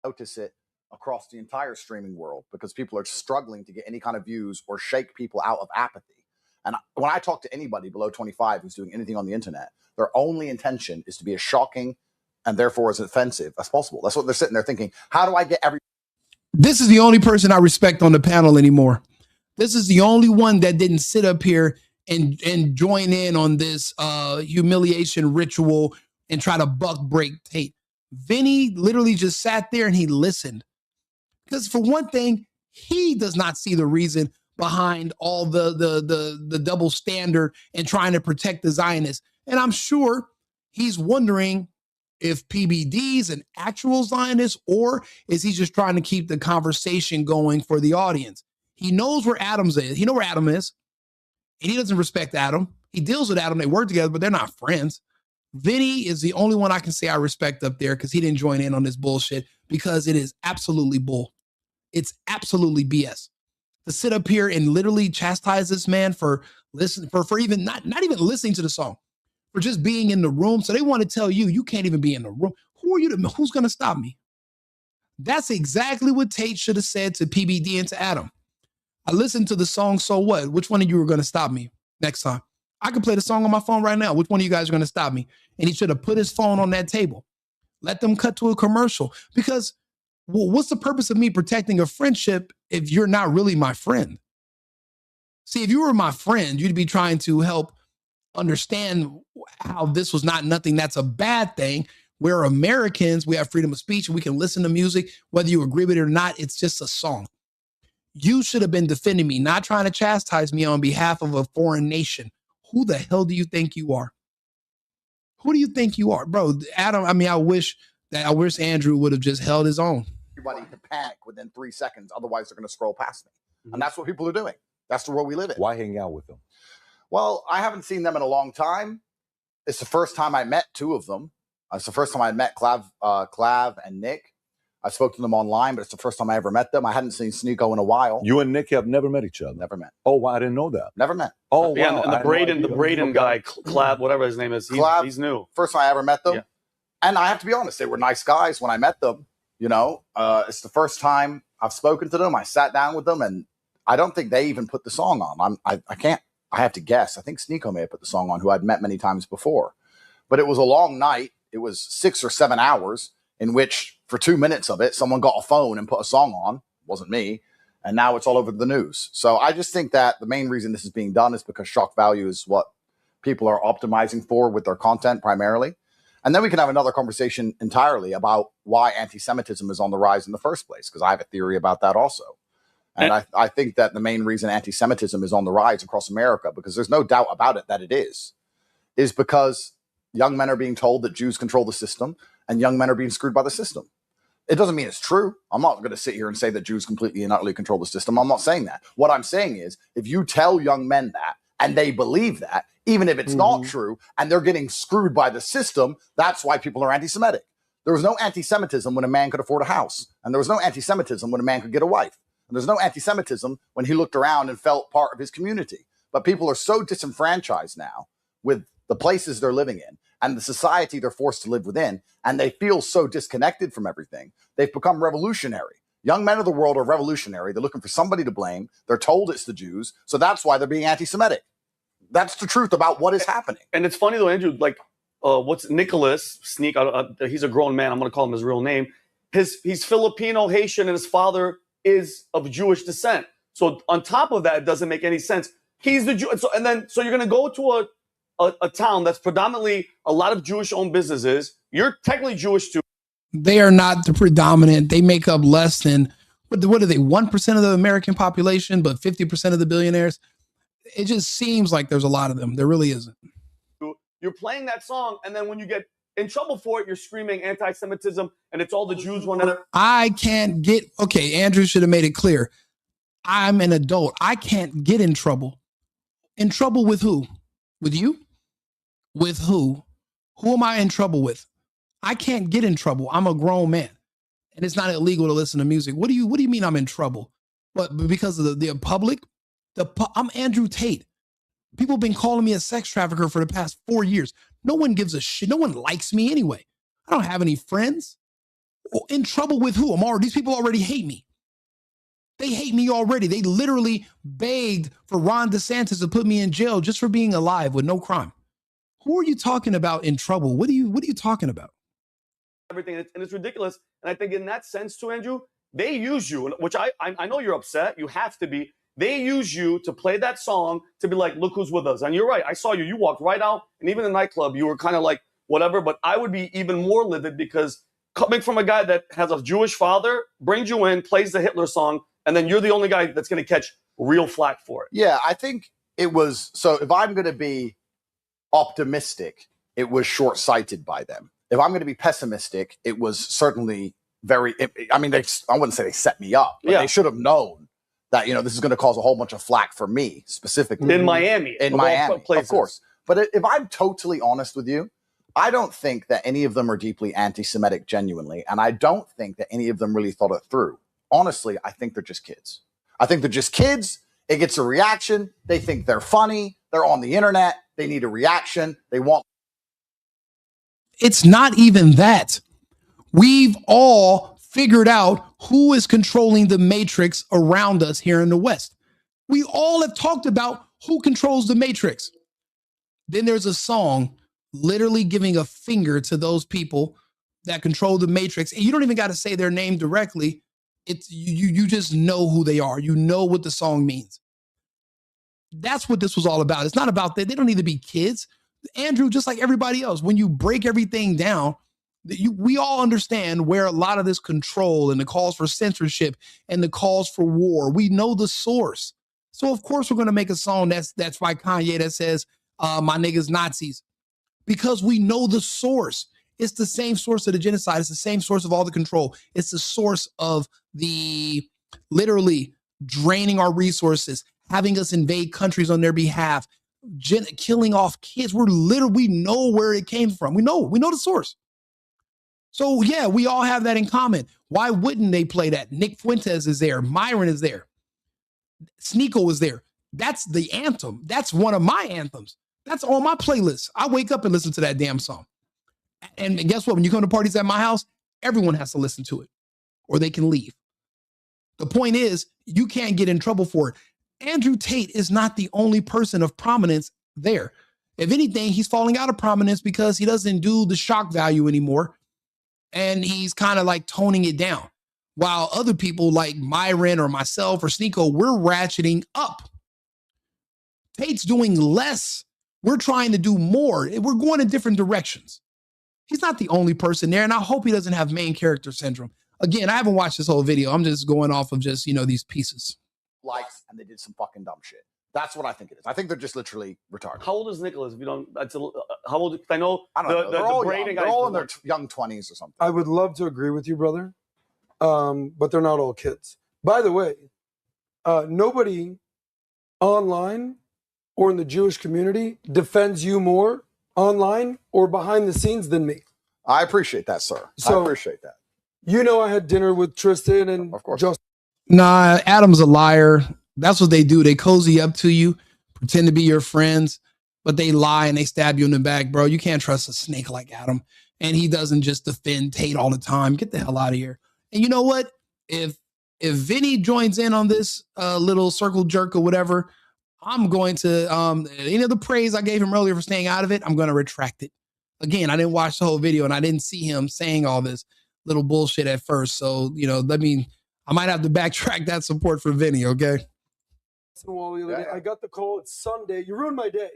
Notice it across the entire streaming world because people are struggling to get any kind of views or shake people out of apathy. And when I talk to anybody below 25 who's doing anything on the internet, their only intention is to be as shocking and therefore as offensive as possible. That's what they're sitting there thinking. How do I get every... This is the only person I respect on the panel anymore. This is the only one that didn't sit up here and join in on this humiliation ritual and try to buck break Tate. Vinny literally just sat there and he listened. Because for one thing, he does not see the reason behind all the double standard and trying to protect the Zionists. And I'm sure he's wondering if PBD's an actual Zionist or is he just trying to keep the conversation going for the audience? He knows where Adams is. He knows where Adam is. And he doesn't respect Adam. He deals with Adam. They work together, but they're not friends. Vinny is the only one I can say I respect up there because he didn't join in on this bullshit because it is absolutely bull. It's absolutely BS. To sit up here and literally chastise this man for even not even listening to the song, for just being in the room. So they want to tell you, you can't even be in the room. Who are you to, who's going to stop me? That's exactly what Tate should have said to PBD and to Adam. I listened to the song, so what? Which one of you are going to stop me next time? I can play the song on my phone right now. Which one of you guys are going to stop me? And he should have put his phone on that table. Let them cut to a commercial. Because what's the purpose of me protecting a friendship if you're not really my friend? See, if you were my friend, you'd be trying to help understand how this was not nothing that's a bad thing. We're Americans, we have freedom of speech, and we can listen to music, whether you agree with it or not. It's just a song. You should have been defending me, not trying to chastise me on behalf of a foreign nation. Who the hell do you think you are? Who do you think you are? Bro, Adam, I wish Andrew would have just held his own. Everybody can panic within 3 seconds. Otherwise, they're going to scroll past me. Mm-hmm. And that's what people are doing. That's the world we live in. Why hang out with them? Well, I haven't seen them in a long time. It's the first time I met two of them. It's the first time I met Clav and Nick. I spoke to them online, but it's the first time I ever met them. I hadn't seen Sneeko in a while. You and Nick have never met each other? Never met. Oh, wow, I didn't know that. Never met. Oh, yeah, wow. and the Braden guy, Clav, whatever his name is, he's new. First time I ever met them. Yeah. And I have to be honest, they were nice guys when I met them. You know, it's the first time I've spoken to them. I sat down with them, and I don't think they even put the song on. I can't. I have to guess. I think Sneeko may have put the song on, who I'd met many times before. But it was a long night. It was 6 or 7 hours in which, for 2 minutes of it, someone got a phone and put a song on. It wasn't me. And now it's all over the news. So I just think that the main reason this is being done is because shock value is what people are optimizing for with their content primarily. And then we can have another conversation entirely about why anti-Semitism is on the rise in the first place, because I have a theory about that also. And I think that the main reason anti-Semitism is on the rise across America, because there's no doubt about it that it is because young men are being told that Jews control the system and young men are being screwed by the system. It doesn't mean it's true. I'm not going to sit here and say that Jews completely and utterly control the system. I'm not saying that. What I'm saying is, if you tell young men that and they believe that, even if it's not true and they're getting screwed by the system, that's why people are anti-Semitic. There was no anti-Semitism when a man could afford a house. And there was no anti-Semitism when a man could get a wife. And there's no anti-Semitism when he looked around and felt part of his community. But people are so disenfranchised now with the places they're living in and the society they're forced to live within, and they feel so disconnected from everything. They've become revolutionary. Young men of the world are revolutionary. They're looking for somebody to blame. They're told it's the Jews. So that's why they're being anti-Semitic. That's the truth about what is happening. And it's funny though, Andrew, like what's Nicholas Sneak? He's a grown man. I'm going to call him his real name. He's Filipino, Haitian, and his father is of Jewish descent. So on top of that, it doesn't make any sense. He's the Jew. So you're going to go to a town that's predominantly a lot of Jewish-owned businesses. You're technically Jewish too. They are not the predominant. They make up less than, what are they, 1% of the American population, but 50% of the billionaires? It just seems like there's a lot of them. There really isn't. You're playing that song, and then when you get in trouble for it, you're screaming anti-Semitism, and it's all the Jews want to. I can't get, okay, Andrew should have made it clear. I'm an adult. I can't get in trouble. In trouble with who? With you? With who? Who am I in trouble with? I can't get in trouble. I'm a grown man, and it's not illegal to listen to music. What do you mean I'm in trouble? But because of the public? I'm Andrew Tate. People have been calling me a sex trafficker for the past 4 years. No one gives a shit. No one likes me anyway. I don't have any friends. In trouble with who? These people already hate me. They hate me already. They literally begged for Ron DeSantis to put me in jail just for being alive with no crime. Who are you talking about in trouble? What are you talking about? Everything, and it's ridiculous. And I think in that sense too, Andrew, they use you, which I know you're upset. You have to be. They use you to play that song to be like, look who's with us. And you're right. I saw you. You walked right out. And even in the nightclub, you were kind of like, whatever. But I would be even more livid because coming from a guy that has a Jewish father, brings you in, plays the Hitler song, and then you're the only guy that's going to catch real flack for it. Yeah, I think it was. So if I'm going to be optimistic, it was short-sighted by them. If I'm going to be pessimistic, it was certainly very, I wouldn't say they set me up, but they should have known that, this is going to cause a whole bunch of flack for me specifically. In Miami. Of course. But if I'm totally honest with you, I don't think that any of them are deeply anti-Semitic genuinely. And I don't think that any of them really thought it through. Honestly, I think they're just kids. I think they're just kids. It gets a reaction. They think they're funny. They're on the internet. They need a reaction. They want. It's not even that. We've all figured out who is controlling the matrix around us here in the West. We all have talked about who controls the matrix. Then there's a song literally giving a finger to those people that control the matrix. And you don't even got to say their name directly. It's you just know who they are. You know what the song means. That's what this was all about. It's not about that. They don't need to be kids. Andrew, just like everybody else, when you break everything down, we all understand where a lot of this control and the calls for censorship and the calls for war, we know the source. So of course we're going to make a song that's by Kanye that says, my niggas Nazis, because we know the source. It's the same source of the genocide. It's the same source of all the control. It's the source of the literally draining our resources, having us invade countries on their behalf, killing off kids. We know where it came from. We know the source. So yeah, we all have that in common. Why wouldn't they play that? Nick Fuentes is there. Myron is there. Sneeko is there. That's the anthem. That's one of my anthems. That's on my playlist. I wake up and listen to that damn song. And guess what? When you come to parties at my house, everyone has to listen to it or they can leave. The point is, you can't get in trouble for it. Andrew Tate is not the only person of prominence there. If anything, he's falling out of prominence because he doesn't do the shock value anymore. And he's kind of like toning it down. While other people like Myron or myself or Sneeko, we're ratcheting up. Tate's doing less. We're trying to do more. We're going in different directions. He's not the only person there, and I hope he doesn't have main character syndrome. Again, I haven't watched this whole video. I'm just going off of just, these pieces. Likes, and they did some fucking dumb shit. That's what I think it is. I think they're just literally retarded. How old is Nicholas? If you don't, how old? I know. I don't know. They're all in their young 20s or something. I would love to agree with you, brother, but they're not all kids. By the way, nobody online or in the Jewish community defends you more online or behind the scenes than me. I appreciate that, sir. I appreciate that. I had dinner with Tristan and of course. Nah, Adam's a liar. That's what they do. They cozy up to you, pretend to be your friends, but they lie and they stab you in the back, bro. You can't trust a snake like Adam. And he doesn't just defend Tate all the time. Get the hell out of here. And you know what? If Vinny joins in on this little circle jerk or whatever, I'm going to, any of the praise I gave him earlier for staying out of it, I'm going to retract it. again, I didn't watch the whole video and I didn't see him saying all this little bullshit at first. So, I might have to backtrack that support for Vinny, okay? I got the call. It's Sunday. You ruined my day.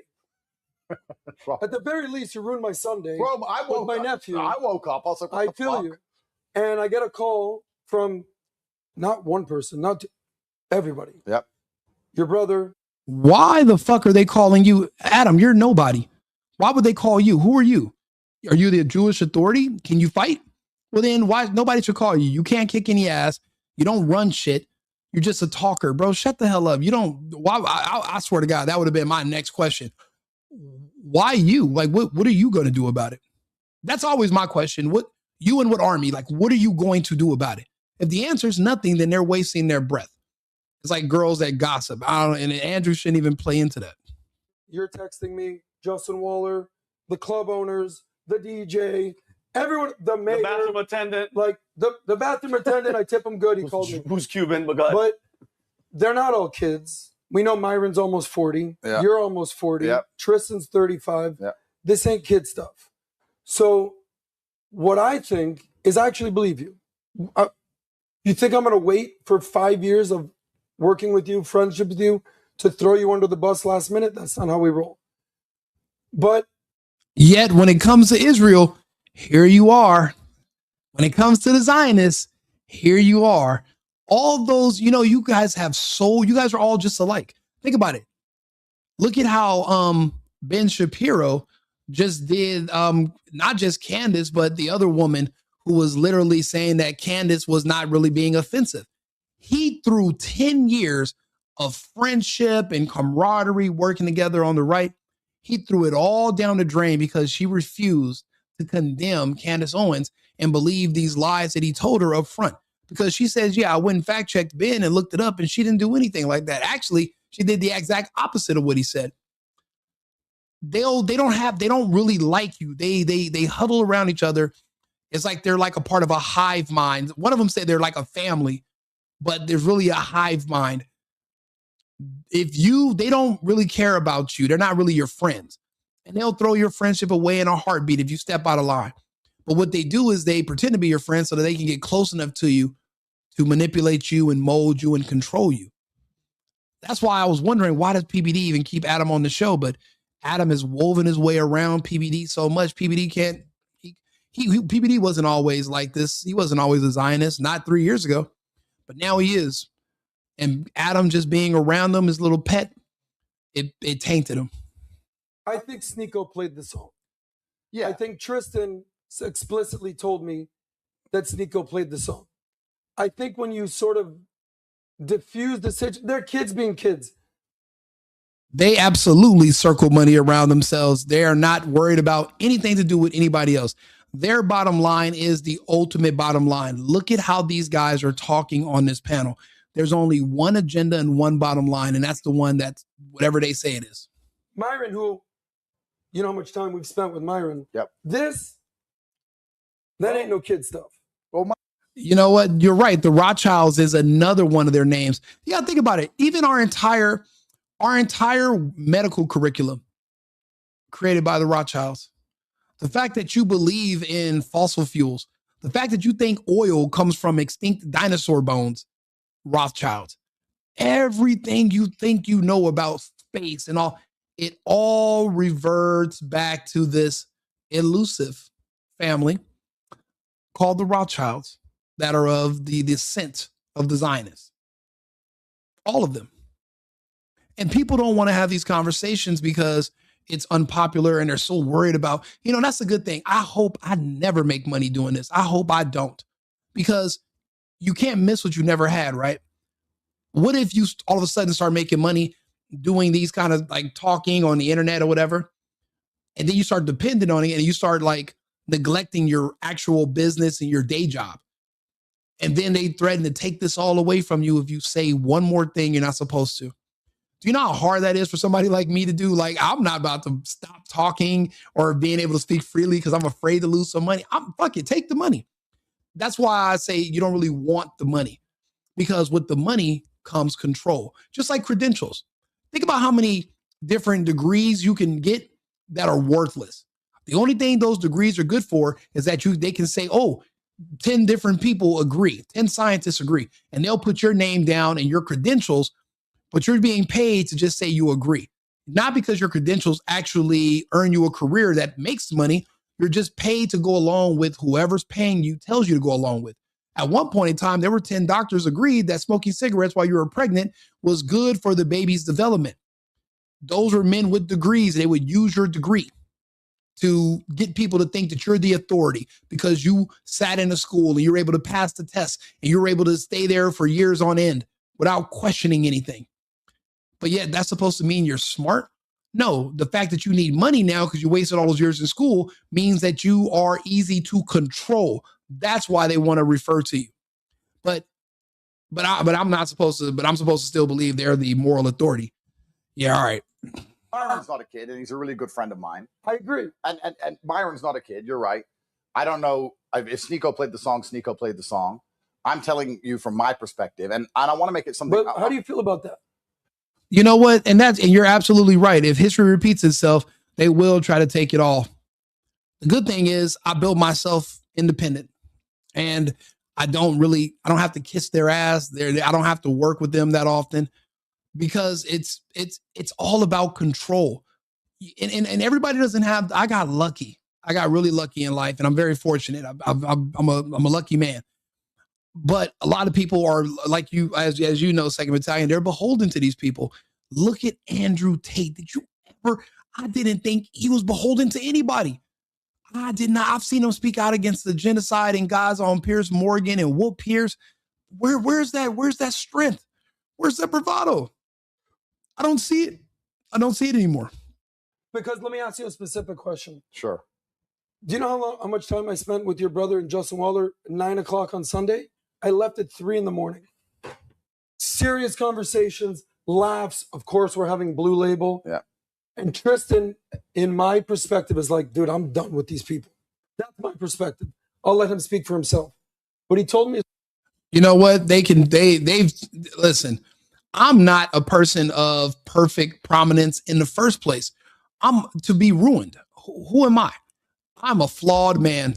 At the very least, you ruined my Sunday. Bro, I woke with my nephew. I woke up. I was like, what I the feel fuck? you. And I get a call from not one person, not everybody. Yep. Your brother. Why the fuck are they calling you? Adam, you're nobody. Why would they call you? Who are you? Are you the Jewish Authority? Can you fight? Well, then why nobody should call you? You can't kick any ass. You don't run shit. You're just a talker, bro. Shut the hell up. You don't. Why? I swear to God, that would have been my next question. Why you? Like, what are you going to do about it? That's always my question. What army? Like, what are you going to do about it? If the answer is nothing, then they're wasting their breath. It's like girls that gossip. I don't. And Andrew shouldn't even play into that. You're texting me, Justin Waller, the club owners, the DJ, everyone, the mayor, the bathroom attendant. Like the bathroom attendant, I tip him good. He called me. Who's Cuban? But they're not all kids. We know Myron's almost 40. Yeah. You're almost 40. Yep. Tristan's 35. Yep. This ain't kid stuff. So what I think is I actually believe you. You think I'm going to wait for 5 years of working with you, friendship with you, to throw you under the bus last minute? That's not how we roll. But yet when it comes to Israel, here you are. When it comes to the Zionists, here you are. All those, you guys have you guys are all just alike. Think about it. Look at how Ben Shapiro just did not just Candace, but the other woman who was literally saying that Candace was not really being offensive. He threw 10 years of friendship and camaraderie working together on the right. He threw it all down the drain because she refused to condemn Candace Owens and believe these lies that he told her up front. Because she says, I went and fact checked Ben and looked it up, and she didn't do anything like that. Actually, she did the exact opposite of what he said. They don't really like you. They huddle around each other. It's like they're like a part of a hive mind. One of them said they're like a family, but there's really a hive mind. They don't really care about you. They're not really your friends. And they'll throw your friendship away in a heartbeat if you step out of line. But what they do is they pretend to be your friend so that they can get close enough to you to manipulate you and mold you and control you. That's why I was wondering, why does PBD even keep Adam on the show? But Adam has woven his way around PBD so much. PBD PBD wasn't always like this. He wasn't always a Zionist, not 3 years ago, but now he is. And Adam just being around them, his little pet, it tainted him. I think Sneeko played the song. Yeah. I think Tristan explicitly told me that Sneeko played the song. I think when you sort of diffuse the situation, they're kids being kids. They absolutely circle money around themselves. They are not worried about anything to do with anybody else. Their bottom line is the ultimate bottom line. Look at how these guys are talking on this panel. There's only one agenda and one bottom line, and that's the one that's whatever they say it is. Myron, who, you know how much time we've spent with Myron. Yep. That ain't no kid stuff. Well, you know what? You're right. The Rothschilds is another one of their names. Yeah, think about it. Even our entire medical curriculum created by the Rothschilds. The fact that you believe in fossil fuels, the fact that you think oil comes from extinct dinosaur bones, Rothschilds. Everything you think you know about space and all, it all reverts back to this elusive family called the Rothschilds that are of the descent of the Zionists. All of them. And people don't want to have these conversations because it's unpopular and they're so worried about, that's a good thing. I hope I never make money doing this. I hope I don't, because you can't miss what you never had, right? What if you all of a sudden start making money doing these kind of like talking on the internet or whatever, and then you start depending on it and you start like neglecting your actual business and your day job. And then they threaten to take this all away from you if you say one more thing you're not supposed to. Do you know how hard that is for somebody like me to do? Like, I'm not about to stop talking or being able to speak freely because I'm afraid to lose some money. Fuck it, take the money. That's why I say you don't really want the money, because with the money comes control, just like credentials. Think about how many different degrees you can get that are worthless. The only thing those degrees are good for is that they can say, oh, 10 different people agree, 10 scientists agree, and they'll put your name down and your credentials, but you're being paid to just say you agree. Not because your credentials actually earn you a career that makes money. You're just paid to go along with whoever's paying you tells you to go along with. At one point in time, there were 10 doctors agreed that smoking cigarettes while you were pregnant was good for the baby's development. Those were men with degrees. They would use your degree to get people to think that you're the authority because you sat in a school and you were able to pass the test and you were able to stay there for years on end without questioning anything. But yet that's supposed to mean you're smart? No, the fact that you need money now because you wasted all those years in school means that you are easy to control. That's why they want to refer to you. But I'm not supposed to, but I'm supposed to still believe they're the moral authority. Yeah, all right. Byron's not a kid, and he's a really good friend of mine. I agree. And Byron's not a kid. You're right. I don't know if Sneeko played the song. Sneeko played the song. I'm telling you from my perspective, and I don't want to make it something. But how do you feel about that? You know what? And you're absolutely right. If history repeats itself, they will try to take it all. The good thing is I built myself independent, and I don't have to kiss their ass. I don't have to work with them that often because it's all about control. And everybody doesn't have. I got lucky. I got really lucky in life, and I'm very fortunate. I'm a lucky man. But a lot of people are like you, as you know, Second Battalion, they're beholden to these people. Look at Andrew Tate. I didn't think he was beholden to anybody. I did not. I've seen him speak out against the genocide in Gaza on Piers Morgan and whoop Piers. Where's that strength? Where's that bravado? I don't see it. I don't see it anymore. Because let me ask you a specific question. Sure. Do you know how much time I spent with your brother and Justin Waller at 9 o'clock on Sunday? I left at 3 a.m. Serious conversations, laughs. Of course, we're having Blue Label. Yeah. And Tristan, in my perspective, is like, dude, I'm done with these people. That's my perspective. I'll let him speak for himself. But he told me, you know what? They've listen. I'm not a person of perfect prominence in the first place. I'm to be ruined. Who am I? I'm a flawed man.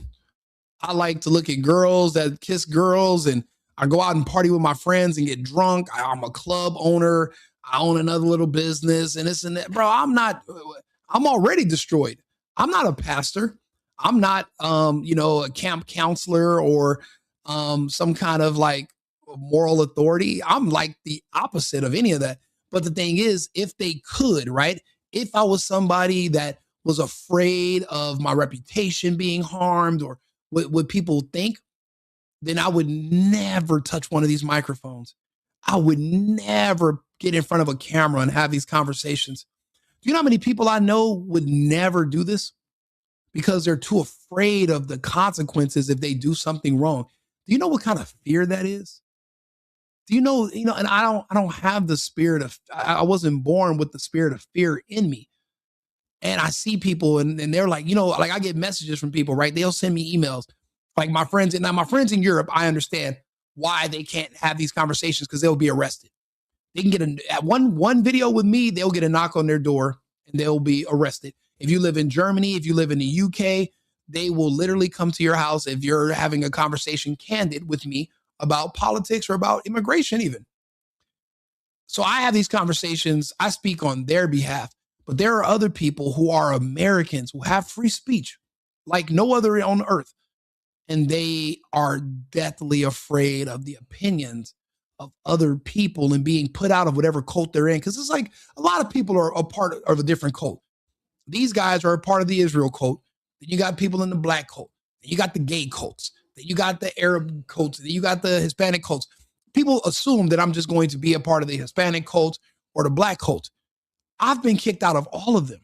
I like to look at girls that kiss girls, and I go out and party with my friends and get drunk. I'm a club owner. I own another little business and this and that. Bro, I'm already destroyed. I'm not a pastor. I'm not, a camp counselor or some kind of like moral authority. I'm like the opposite of any of that. But the thing is, if they could, right? If I was somebody that was afraid of my reputation being harmed or what people think, then I would never touch one of these microphones. I would never get in front of a camera and have these conversations. Do you know how many people I know would never do this because they're too afraid of the consequences if they do something wrong? Do you know what kind of fear that is? Do you know, and I don't have the spirit of, I wasn't born with the spirit of fear in me. And I see people and they're like, like I get messages from people, right? They'll send me emails. Like my friends in Europe, I understand why they can't have these conversations because they'll be arrested. They can get at one video with me, they'll get a knock on their door and they'll be arrested. If you live in Germany, if you live in the UK, they will literally come to your house if you're having a conversation candid with me about politics or about immigration even. So I have these conversations. I speak on their behalf. But there are other people who are Americans who have free speech like no other on earth. And they are deathly afraid of the opinions of other people and being put out of whatever cult they're in. Because it's like a lot of people are a part of a different cult. These guys are a part of the Israel cult. Then you got people in the black cult. Then you got the gay cults. Then you got the Arab cults. Then you got the Hispanic cults. People assume that I'm just going to be a part of the Hispanic cult or the black cult. I've been kicked out of all of them.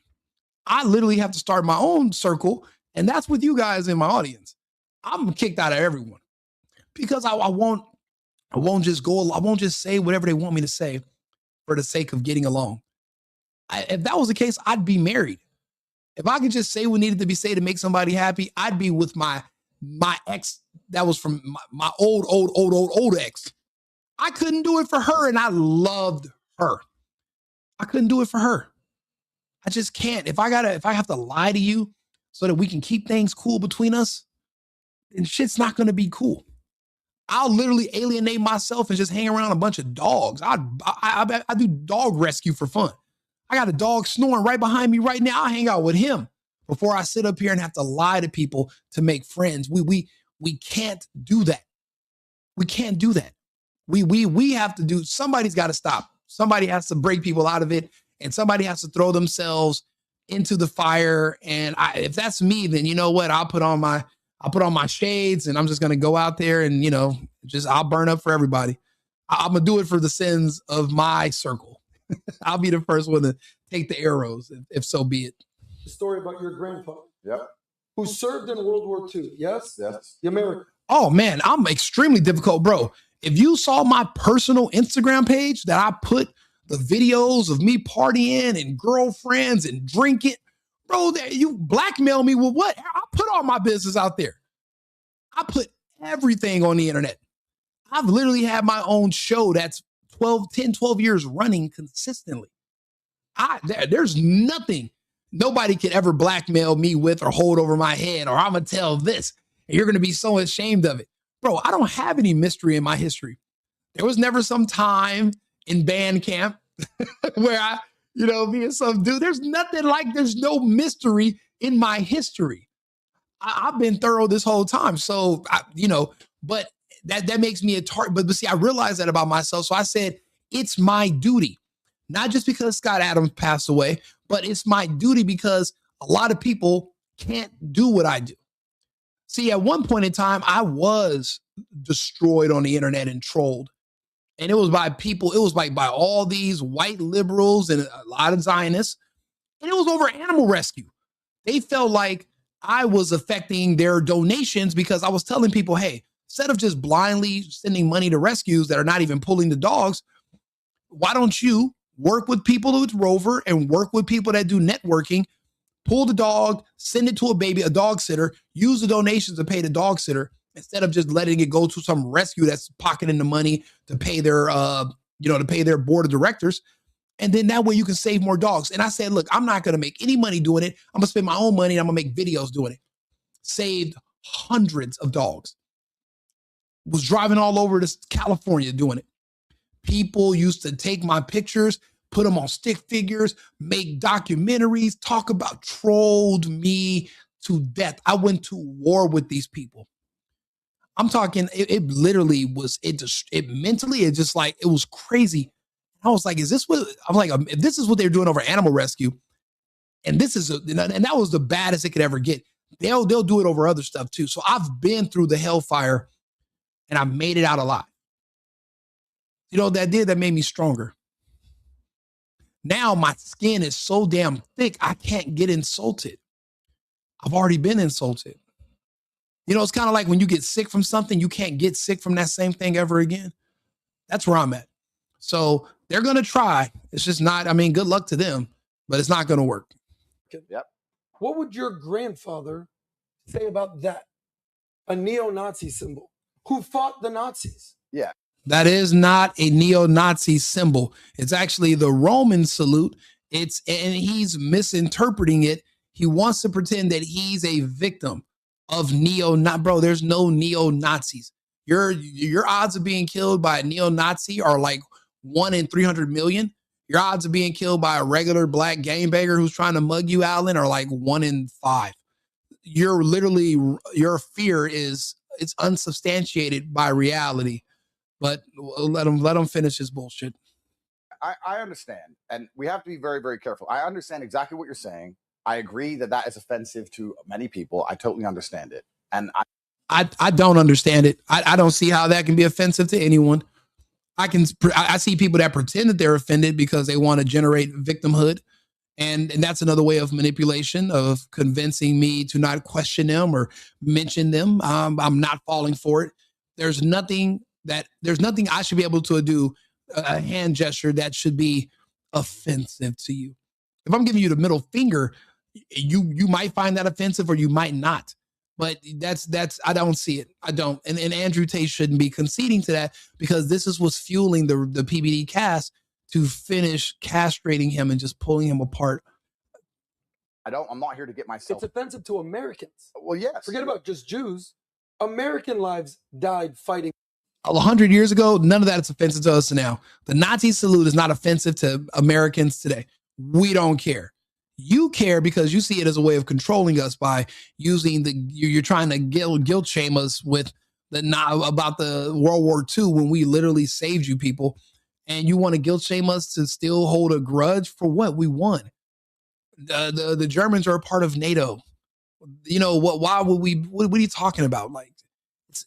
I literally have to start my own circle, and that's with you guys in my audience. I'm kicked out of everyone because I won't just say whatever they want me to say for the sake of getting along. If that was the case, I'd be married. If I could just say what needed to be said to make somebody happy, I'd be with my ex that was from my old ex. I couldn't do it for her, and I loved her. I couldn't do it for her. I just can't. If I have to lie to you so that we can keep things cool between us, then shit's not going to be cool. I'll literally alienate myself and just hang around a bunch of dogs. I do dog rescue for fun. I got a dog snoring right behind me right now. I hang out with him before I sit up here and have to lie to people to make friends. We can't do that. We can't do that. We have to do, somebody's got to stop. Somebody has to break people out of it, and somebody has to throw themselves into the fire. And if that's me, then you know what? I'll put on my shades and I'm just going to go out there and, I'll burn up for everybody. I'm going to do it for the sins of my circle. I'll be the first one to take the arrows, if so be it. The story about your grandfather. Yep. Who served in World War II. Yes? Yes. The American. Oh, man, I'm extremely difficult, bro. If you saw my personal Instagram page that I put the videos of me partying and girlfriends and drinking, bro, you blackmail me with what? I put all my business out there. I put everything on the internet. I've literally had my own show that's 10, 12 years running consistently. There's nothing nobody could ever blackmail me with or hold over my head, or I'm going to tell this, and you're going to be so ashamed of it. Bro, I don't have any mystery in my history. There was never some time in band camp where me and some dude, there's no mystery in my history. I've been thorough this whole time. So, but that makes me a target. But see, I realized that about myself. So I said, it's my duty, not just because Scott Adams passed away, but it's my duty because a lot of people can't do what I do. See, at one point in time, I was destroyed on the internet and trolled. And it was by people, it was by all these white liberals and a lot of Zionists. And it was over animal rescue. They felt like I was affecting their donations because I was telling people, hey, instead of just blindly sending money to rescues that are not even pulling the dogs, why don't you work with people with Rover and work with people that do networking, pull the dog, send it to a dog sitter, use the donations to pay the dog sitter instead of just letting it go to some rescue that's pocketing the money to pay their, to pay their board of directors. And then that way you can save more dogs. And I said, look, I'm not going to make any money doing it. I'm going to spend my own money and I'm going to make videos doing it. Saved hundreds of dogs. Was driving all over California doing it. People used to take my pictures, put them on stick figures, make documentaries, trolled me to death. I went to war with these people. I'm talking, it literally was, it was crazy. I was like, if this is what they're doing over animal rescue, and and that was the baddest it could ever get, they'll do it over other stuff too. So I've been through the hellfire and I made it out alive. You know what that did? That made me stronger. Now my skin is so damn thick, I can't get insulted. I've already been insulted. It's kind of like when you get sick from something, you can't get sick from that same thing ever again. That's where I'm at. So they're going to try. It's just not, good luck to them, but it's not going to work. Yep. What would your grandfather say about that? A neo-Nazi symbol who fought the Nazis. Yeah. That is not a neo-Nazi symbol. It's actually the Roman salute. And he's misinterpreting it. He wants to pretend that he's a victim of bro, there's no neo-Nazis. Your odds of being killed by a neo-Nazi are like 1 in 300 million. Your odds of being killed by a regular black gangbanger who's trying to mug you, Alan, are like 1 in 5. Your fear it's unsubstantiated by reality. But let him finish his bullshit. I understand, and we have to be very, very careful. I understand exactly what you're saying. I agree that is offensive to many people. I totally understand it, and I don't understand it. I don't see how that can be offensive to anyone. I see people that pretend that they're offended because they want to generate victimhood, and that's another way of manipulation, of convincing me to not question them or mention them. I'm not falling for it. There's nothing I should be able to do, a hand gesture that should be offensive to you. If I'm giving you the middle finger, you might find that offensive or you might not. But that's I don't see it. I don't. And Andrew Tate shouldn't be conceding to that, because this is what's fueling the PBD cast to finish castrating him and just pulling him apart. I'm not here to get myself. It's offensive to Americans. Well, yes. Forget about just Jews. American lives died fighting. 100 years ago, none of that is offensive to us now. The Nazi salute is not offensive to Americans today. We don't care. You care because you see it as a way of controlling us by using you're trying to guilt shame us with about the World War II when we literally saved you people. And you want to guilt shame us to still hold a grudge for what? We won. The Germans are a part of NATO. You know what? Why would we? What are you talking about? Like,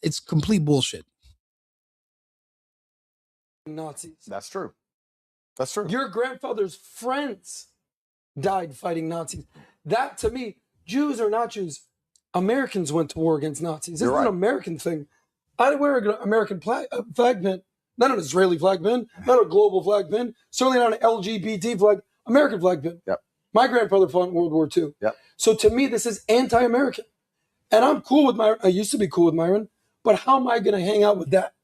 it's complete bullshit. Nazis. That's true. That's true. Your grandfather's friends died fighting Nazis. That, to me, Jews or not Jews, Americans went to war against Nazis. This is an American thing. I wear an American flag pin, not an Israeli flag pin, not a global flag pin, certainly not an LGBT flag, American flag pin. Yep. My grandfather fought in World War II. Yep. So to me, this is anti-American. And I'm cool with Myron. I used to be cool with Myron, but how am I going to hang out with that?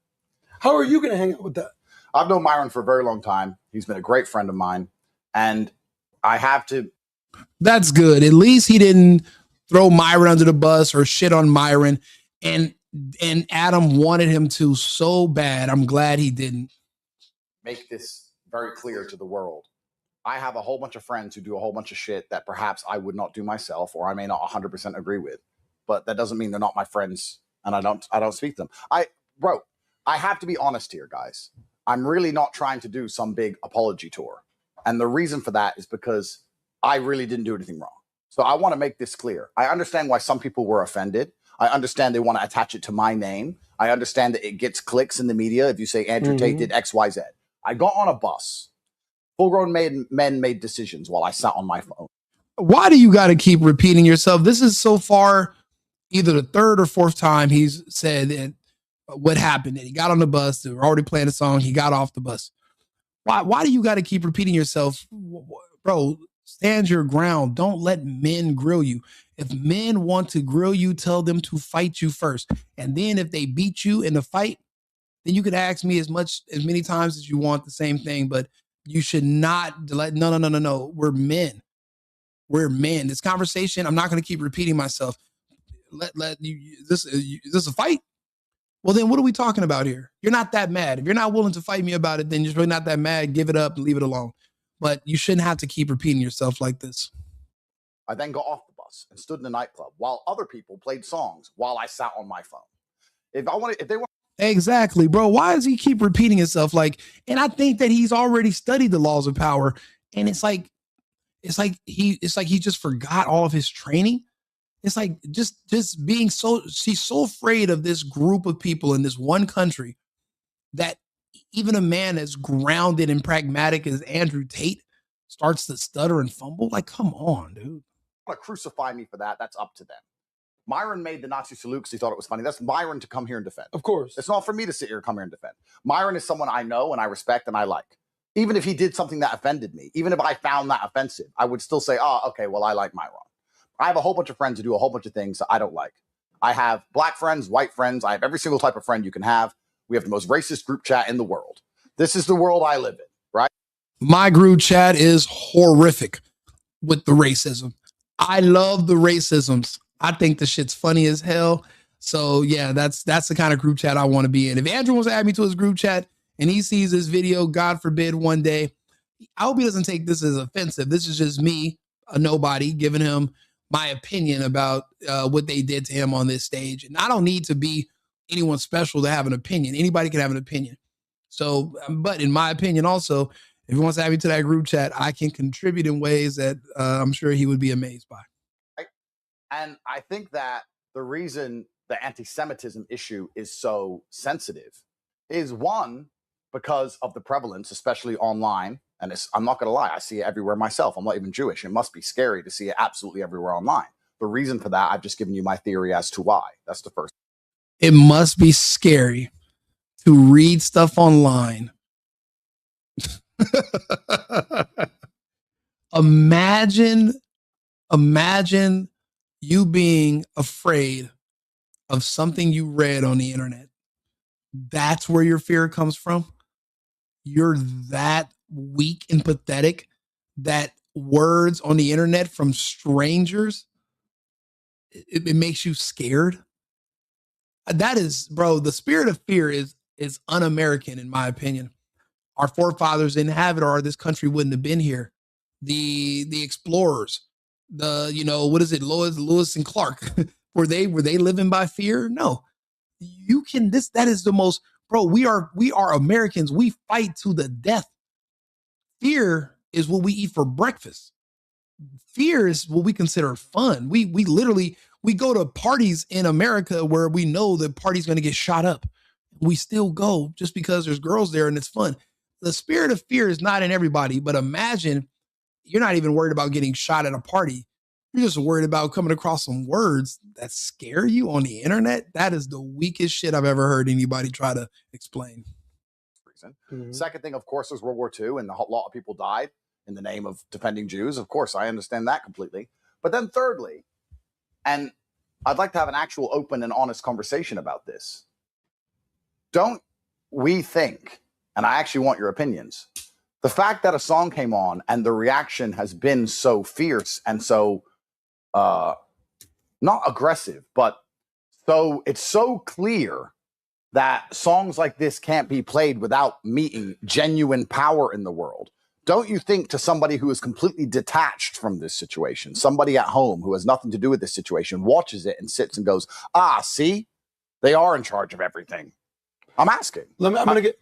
How are you going to hang out with that? I've known Myron for a very long time. He's been a great friend of mine. And I have to. That's good. At least he didn't throw Myron under the bus or shit on Myron. And Adam wanted him to so bad. I'm glad he didn't. Make this very clear to the world. I have a whole bunch of friends who do a whole bunch of shit that perhaps I would not do myself, or I may not 100% agree with. But that doesn't mean they're not my friends, and I don't speak to them. I have to be honest here, guys. I'm really not trying to do some big apology tour. And the reason for that is because I really didn't do anything wrong. So I want to make this clear. I understand why some people were offended. I understand they want to attach it to my name. I understand that it gets clicks in the media if you say Andrew Tate did X, Y, Z. I got on a bus. Full-grown men made decisions while I sat on my phone. Why do you got to keep repeating yourself? This is so far either the third or fourth time he's said that what happened. That he got on the bus. They were already playing a song. He got off the bus. Why do you got to keep repeating yourself? Bro, stand your ground. Don't let men grill you. If men want to grill you, tell them to fight you first. And then if they beat you in the fight, then you can ask me as many times as you want the same thing. But you should not no. We're men. We're men. This conversation, I'm not going to keep repeating myself. Is this a fight? Well, then what are we talking about here? You're not that mad. If you're not willing to fight me about it, then you're really not that mad. Give it up and leave it alone. But you shouldn't have to keep repeating yourself like this. I then got off the bus and stood in a nightclub while other people played songs while I sat on my phone. If they want. Exactly, bro. Why does he keep repeating himself? And I think that he's already studied the laws of power. And it's like he just forgot all of his training. It's like just being she's so afraid of this group of people in this one country that even a man as grounded and pragmatic as Andrew Tate starts to stutter and fumble. Like, come on, dude. Want to crucify me for that? That's up to them. Myron made the Nazi salute because he thought it was funny. That's Myron to come here and defend. Of course. It's not for me to sit here and come here and defend. Myron is someone I know and I respect and I like. Even if he did something that offended me, even if I found that offensive, I would still say, oh, okay, well, I like Myron. I have a whole bunch of friends who do a whole bunch of things that I don't like. I have black friends, white friends. I have every single type of friend you can have. We have the most racist group chat in the world. This is the world I live in, right? My group chat is horrific with the racism. I love the racisms. I think the shit's funny as hell. So yeah, that's the kind of group chat I want to be in. If Andrew wants to add me to his group chat and he sees this video, God forbid, one day, I hope he doesn't take this as offensive. This is just me, a nobody, giving him my opinion about what they did to him on this stage. And I don't need to be anyone special to have an opinion. Anybody can have an opinion. So, but in my opinion also, if he wants to add me to that group chat, I can contribute in ways that I'm sure he would be amazed by. And I think that the reason the anti-Semitism issue is so sensitive is, one, because of the prevalence, especially online. And I'm not going to lie, I see it everywhere myself. I'm not even Jewish. It must be scary to see it absolutely everywhere online. The reason for that, I've just given you my theory as to why. That's the first. It must be scary to read stuff online. Imagine you being afraid of something you read on the internet. That's where your fear comes from. You're that weak and pathetic that words on the internet from strangers, it makes you scared. That is, bro, the spirit of fear is un-American, in my opinion. Our forefathers didn't have it, or this country wouldn't have been here. The explorers, what is it, Lewis and Clark, were they living by fear? No. That is the most, bro, we are Americans. We fight to the death. Fear is what we eat for breakfast. Fear is what we consider fun. We go to parties in America where we know the party's going to get shot up. We still go just because there's girls there and it's fun. The spirit of fear is not in everybody, but imagine you're not even worried about getting shot at a party. You're just worried about coming across some words that scare you on the internet. That is the weakest shit I've ever heard anybody try to explain. Mm-hmm. Second thing, of course, was World War II, and a lot of people died in the name of defending Jews. Of course, I understand that completely. But then thirdly, and I'd like to have an actual open and honest conversation about this. Don't we think, and I actually want your opinions, the fact that a song came on and the reaction has been so fierce and so, not aggressive, but so it's so clear that songs like this can't be played without meeting genuine power in the world. Don't you think, to somebody who is completely detached from this situation, somebody at home who has nothing to do with this situation, watches it and sits and goes, see, they are in charge of everything? I'm asking. I'm going to get...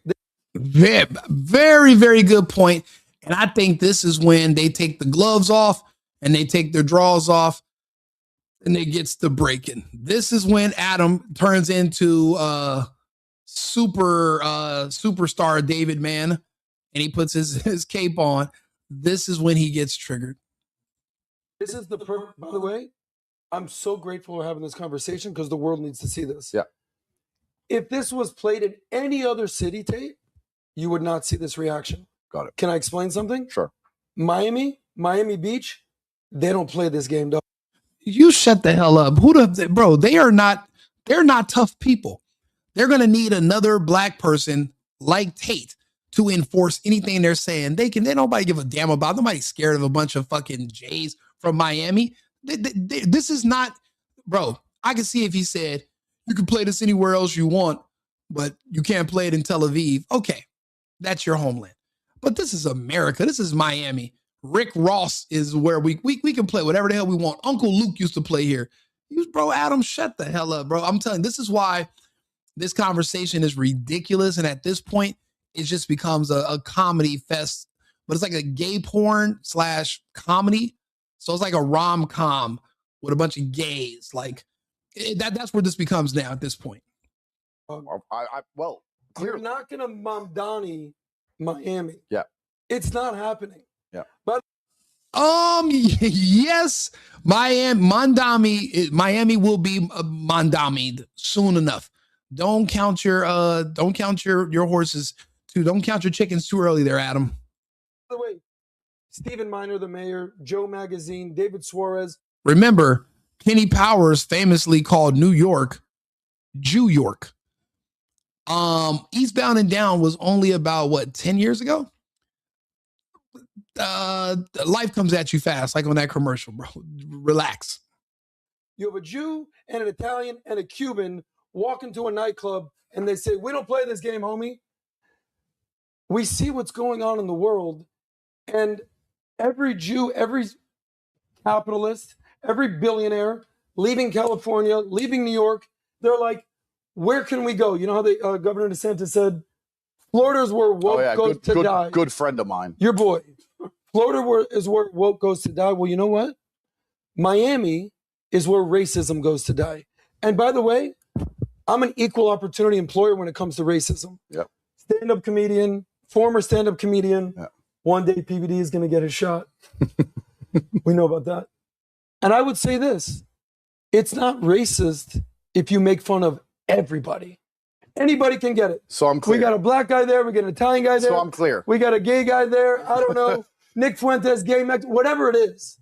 Very, very, very good point. And I think this is when they take the gloves off and they take their drawers off and it gets to breaking. This is when Adam turns into superstar David Man, and he puts his cape on. This is when he gets triggered. This is by the way, I'm so grateful we're having this conversation because the world needs to see this. Yeah. If this was played in any other city, Tate, you would not see this reaction. Got it. Can I explain something? Sure. Miami Beach, they don't play this game, dog. You shut the hell up. Bro, they're not tough people. They're going to need another black person like Tate to enforce anything they're saying. They nobody give a damn about. Nobody's scared of a bunch of fucking Jays from Miami. This is not, bro. I can see if he said, you can play this anywhere else you want, but you can't play it in Tel Aviv. Okay, that's your homeland. But this is America. This is Miami. Rick Ross is where we can play whatever the hell we want. Uncle Luke used to play here. Bro, Adam, shut the hell up, bro. I'm telling you, this is why this conversation is ridiculous. And at this point, it just becomes a comedy fest. But it's like a gay porn / comedy. So it's like a rom-com with a bunch of gays. Like, that's where this becomes now at this point. You're not going to Mamdani Miami. Yeah. It's not happening. Yeah. But yes, Miami will be Mondami'd soon enough. Don't count your horses don't count your chickens too early there, Adam. By the way, Stephen Miner, the mayor, Joe Magazine, David Suarez. Remember, Kenny Powers famously called New York Jew York. Eastbound and Down was only about 10 years ago? Life comes at you fast, like on that commercial, bro. Relax. You have a Jew and an Italian and a Cuban walk into a nightclub and they say, we don't play this game, homie. We see what's going on in the world, and every Jew, every capitalist, every billionaire leaving California, leaving New York, they're like, where can we go? You know how the Governor DeSantis said, Florida's where woke goes to die. Good friend of mine. Your boy. Florida is where woke goes to die. Well, you know what? Miami is where racism goes to die. And by the way, I'm an equal opportunity employer when it comes to racism. Yep. Stand-up comedian, former stand-up comedian. Yep. One day PBD is going to get his shot. We know about that. And I would say this. It's not racist if you make fun of everybody. Anybody can get it. So I'm clear. We got a black guy there. We got an Italian guy there. So I'm clear. We got a gay guy there. I don't know. Nick Fuentes, gay, whatever it is.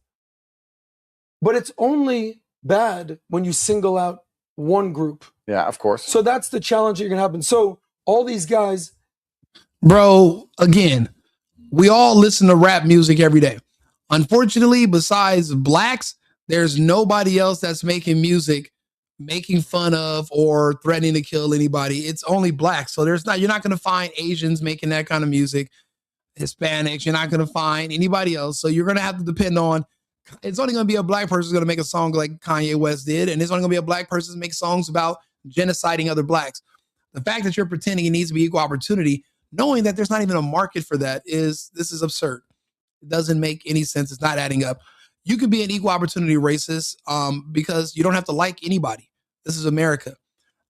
But it's only bad when you single out one group. Yeah, of course. So that's the challenge that you're going to happen. So all these guys. Bro, again, we all listen to rap music every day. Unfortunately, besides blacks, there's nobody else that's making music, making fun of or threatening to kill anybody. It's only blacks. So you're not going to find Asians making that kind of music, Hispanics. You're not going to find anybody else. So you're going to have to depend on, it's only going to be a black person who's going to make a song like Kanye West did. And it's only going to be a black person who makes songs about genociding other blacks. The fact that you're pretending it needs to be equal opportunity, knowing that there's not even a market for that, this is absurd. It doesn't make any sense. It's not adding up. You can be an equal opportunity racist because you don't have to like anybody. This is America.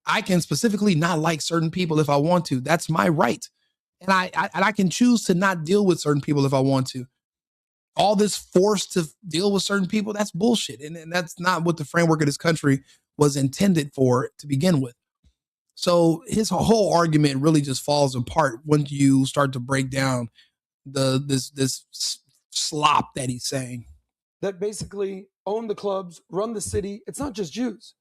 I can specifically not like certain people if I want to. That's my right. And I can choose to not deal with certain people if I want to. All this force to deal with certain people, that's bullshit. And that's not what the framework of this country was intended for to begin with. So his whole argument really just falls apart when you start to break down this slop that he's saying. That basically own the clubs, run the city. It's not just Jews.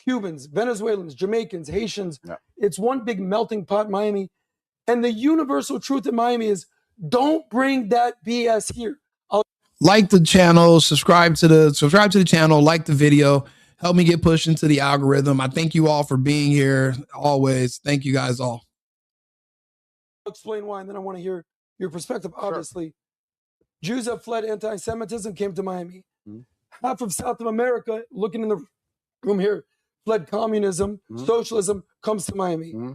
Cubans, Venezuelans, Jamaicans, Haitians. Yeah. It's one big melting pot, Miami. And the universal truth in Miami is don't bring that BS here. Like the channel, subscribe to the channel, like the video, help me get pushed into the algorithm. I thank you all for being here always. Thank you guys all. I'll explain why, and then I want to hear your perspective. Obviously, sure. Jews have fled anti-Semitism, came to Miami. Mm-hmm. Half of South America, looking in the room here, fled communism, socialism, comes to Miami. Mm-hmm.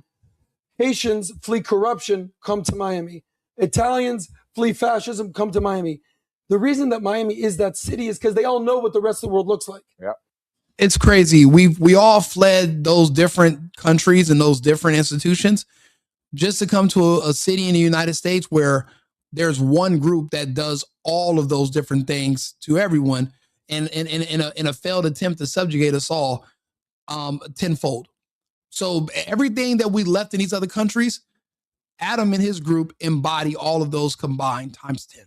Haitians flee corruption, come to Miami. Italians flee fascism, come to Miami. The reason that Miami is that city is because they all know what the rest of the world looks like. Yeah. It's crazy. We all fled those different countries and those different institutions just to come to a city in the United States where there's one group that does all of those different things to everyone and in a failed attempt to subjugate us all tenfold. So everything that we left in these other countries, Adam and his group embody all of those combined times 10.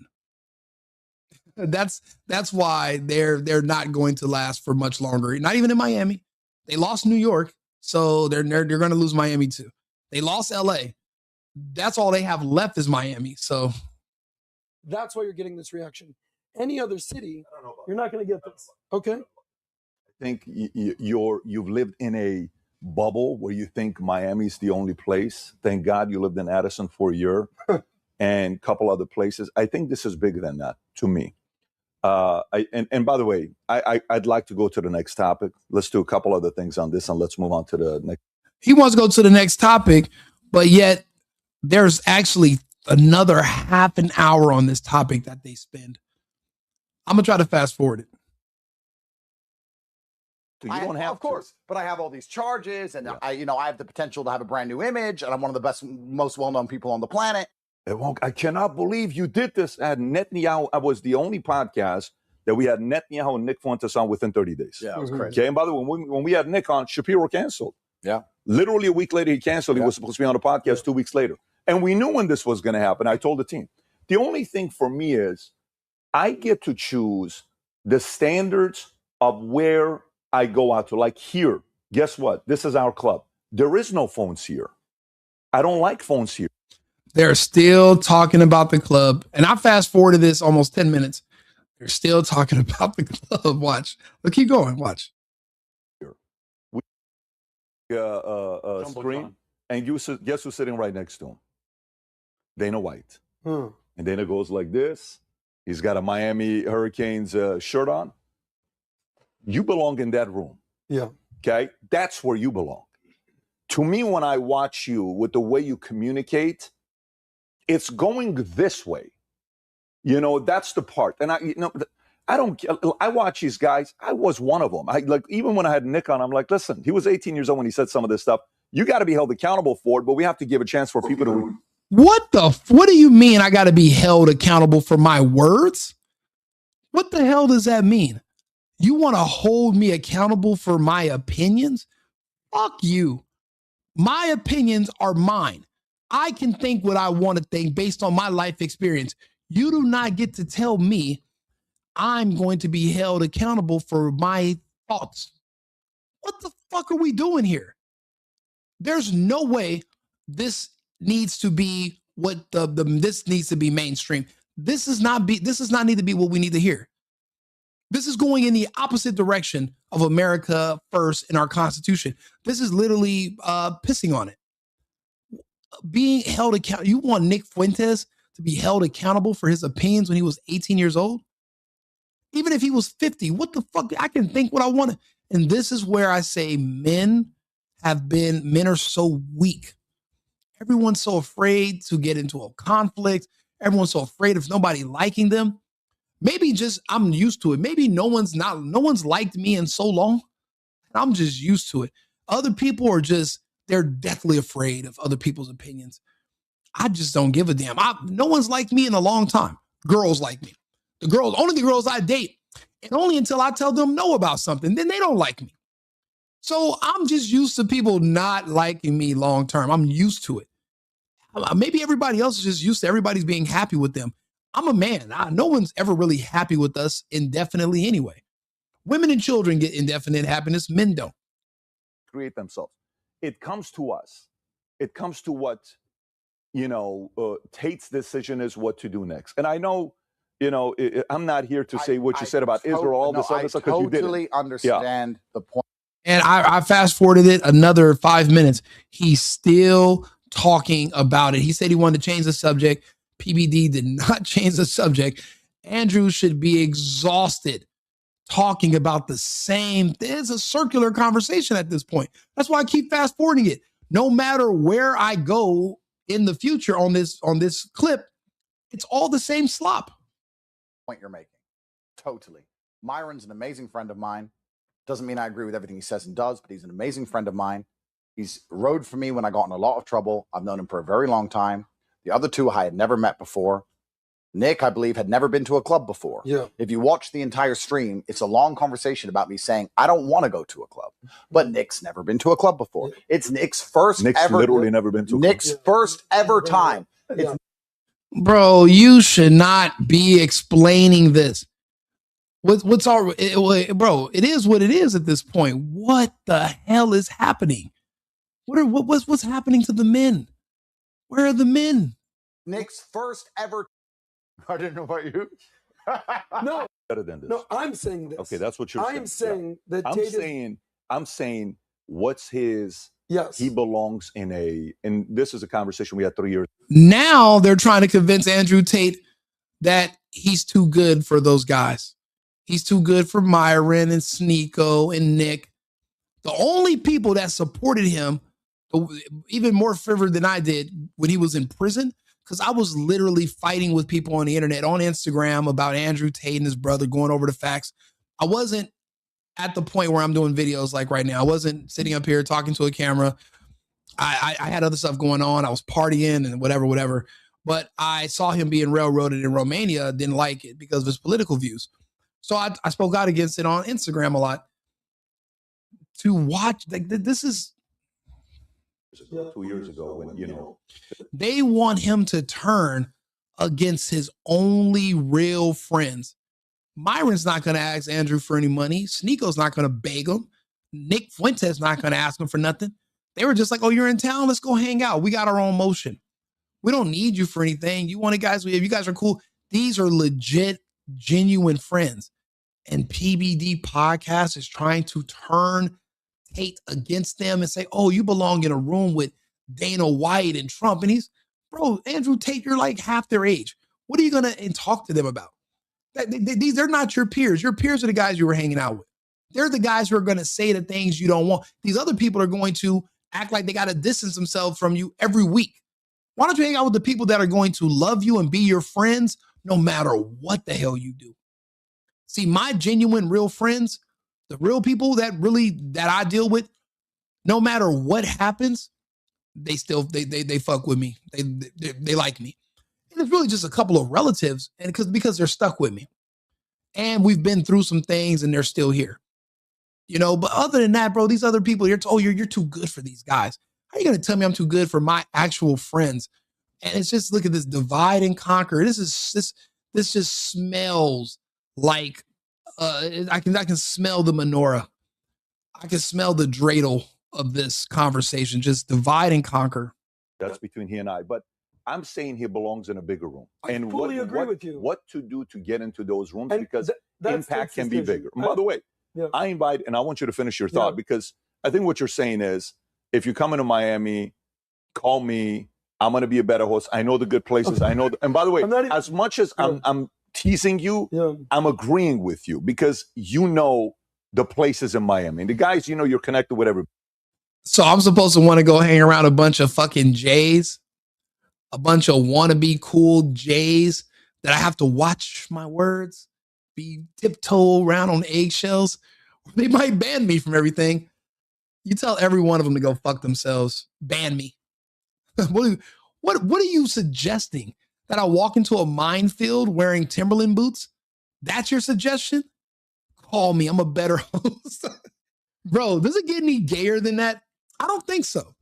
That's why they're not going to last for much longer. Not even in Miami. They lost New York, so they're going to lose Miami too. They lost LA. That's all they have left is Miami. So that's why you're getting this reaction. Any other city, you're not going to get this. Okay. I think you've lived in a bubble where you think Miami's the only place. Thank God you lived in Addison for a year and a couple other places. I think this is bigger than that to me. And by the way, I'd like to go to the next topic. Let's do a couple other things on this and let's move on to the next. He wants to go to the next topic, but yet there's actually another half an hour on this topic that they spend. I'm going to try to fast forward it. So you don't have, of course, but I have all these charges and I have the potential to have a brand new image and I'm one of the best, most well-known people on the planet. I cannot believe you did this at Netanyahu. I was the only podcast that we had Netanyahu and Nick Fuentes on within 30 days. Yeah, it was crazy. Okay, and by the way, when we had Nick on, Shapiro canceled. Yeah. Literally a week later, he canceled. He was supposed to be on the podcast 2 weeks later. And we knew when this was going to happen. I told the team. The only thing for me is I get to choose the standards of where I go out to. Like here, guess what? This is our club. There is no phones here. I don't like phones here. They're still talking about the club. And I fast forwarded this almost 10 minutes. They're still talking about the club. Watch. Look, keep going. Watch. Screen. And guess who's sitting right next to him? Dana White. And Dana goes like this. He's got a Miami Hurricanes shirt on. You belong in that room. Yeah. Okay? That's where you belong. To me, when I watch you with the way you communicate, it's going this way. You know, that's the part. And I watch these guys. I was one of them. Even when I had Nick on, I'm like, listen, he was 18 years old when he said some of this stuff. You got to be held accountable for it, but we have to give a chance for people to. What do you mean I got to be held accountable for my words? What the hell does that mean? You want to hold me accountable for my opinions? Fuck you. My opinions are mine. I can think what I want to think based on my life experience. You do not get to tell me I'm going to be held accountable for my thoughts. What the fuck are we doing here? There's no way this needs to be this needs to be mainstream. This does not need to be what we need to hear. This is going in the opposite direction of America first in our Constitution. This is literally pissing on it. Being held accountable. You want Nick Fuentes to be held accountable for his opinions when he was 18 years old? Even if he was 50, what the fuck? I can think what I want. And this is where I say men are so weak. Everyone's so afraid to get into a conflict. Everyone's so afraid of nobody liking them. Maybe just I'm used to it. Maybe no one's liked me in so long. I'm just used to it. Other people are they're deathly afraid of other people's opinions. I just don't give a damn. No one's liked me in a long time. Girls like me. Only the girls I date. And only until I tell them no about something, then they don't like me. So I'm just used to people not liking me long term. I'm used to it. Maybe everybody else is just used to everybody's being happy with them. I'm a man. No one's ever really happy with us indefinitely anyway. Women and children get indefinite happiness. Men don't. Create themselves. It comes to us. It comes to what, Tate's decision is what to do next. And I know, I'm not here to say what you said about Israel, all this other stuff, because you didn't. I totally understand the point. And I fast forwarded it another 5 minutes. He's still talking about it. He said he wanted to change the subject. PBD did not change the subject. Andrew should be exhausted talking about the same. There's a circular conversation at this point. That's why I keep fast forwarding it. No matter where I go in the future on this clip, it's all the same slop. Point you're making. Totally. Myron's an amazing friend of mine. Doesn't mean I agree with everything he says and does, but he's an amazing friend of mine. He's rode for me when I got in a lot of trouble. I've known him for a very long time. The other two I had never met before. Nick, I believe, had never been to a club before. Yeah. If you watch the entire stream, it's a long conversation about me saying, I don't want to go to a club. But Nick's never been to a club before. It's Nick's literally never been to a club. Nick's first ever time. Bro, you should not be explaining this. What's all, bro, it is what it is at this point. What the hell is happening? What's happening to the men? Where are the men? Nick's first ever. I didn't know about you. No, better than this. No, I'm saying this. Okay, that's what you're saying. I'm saying that I'm saying what's his. Yes, he belongs in and this is a conversation we had 3 years. Now they're trying to convince Andrew Tate that he's too good for those guys. He's too good for Myron and Sneeko and Nick. The only people that supported him, even more fervor than I did when he was in prison, because I was literally fighting with people on the internet, on Instagram, about Andrew Tate and his brother, going over the facts. I wasn't at the point where I'm doing videos like right now. I wasn't sitting up here talking to a camera. I had other stuff going on. I was partying and whatever. But I saw him being railroaded in Romania, didn't like it because of his political views. So I spoke out against it on Instagram a lot. To watch, like, this is 2 years ago when, they want him to turn against his only real friends. Myron's not going to ask Andrew for any money. Sneeko's not going to beg him. Nick Fuentes not going to ask him for nothing. They were just like, oh, you're in town? Let's go hang out. We got our own motion. We don't need you for anything. You want it, guys? If you guys are cool. These are legit, genuine friends. And PBD Podcast is trying to turn Tate against them and say, oh, you belong in a room with Dana White and Trump. And bro, Andrew Tate, you're like half their age. What are you going to talk to them about? They're not your peers. Your peers are the guys you were hanging out with. They're the guys who are going to say the things you don't want. These other people are going to act like they got to distance themselves from you every week. Why don't you hang out with the people that are going to love you and be your friends no matter what the hell you do? See, my genuine real friends, the real people that I deal with, no matter what happens, they fuck with me. They like me. And it's really just a couple of relatives, and because they're stuck with me. And we've been through some things and they're still here. But other than that, bro, these other people, you're too good for these guys. How are you going to tell me I'm too good for my actual friends? And it's just, look at this divide and conquer. This just smells like I can smell the menorah. I can smell the dreidel of this conversation. Just divide and conquer. That's between he and I. But I'm saying he belongs in a bigger room. I fully agree with you. What to do to get into those rooms, And because impact can be bigger. And by the way, yeah. I invite, and I want you to finish your thought, because I think what you're saying is, if you come into Miami, call me. I'm going to be a better host. I know the good places. I know. And by the way, as much as I'm teasing you, I'm agreeing with you, because you know the places in Miami. And the guys, you know, you're connected with everybody. So I'm supposed to want to go hang around a bunch of fucking Jays, a bunch of wannabe cool Jays that I have to watch my words, be tiptoe around on eggshells. They might ban me from everything. You tell every one of them to go fuck themselves. Ban me. What are you suggesting? That I walk into a minefield wearing Timberland boots? That's your suggestion? Call me. I'm a better host. Bro, does it get any gayer than that? I don't think so.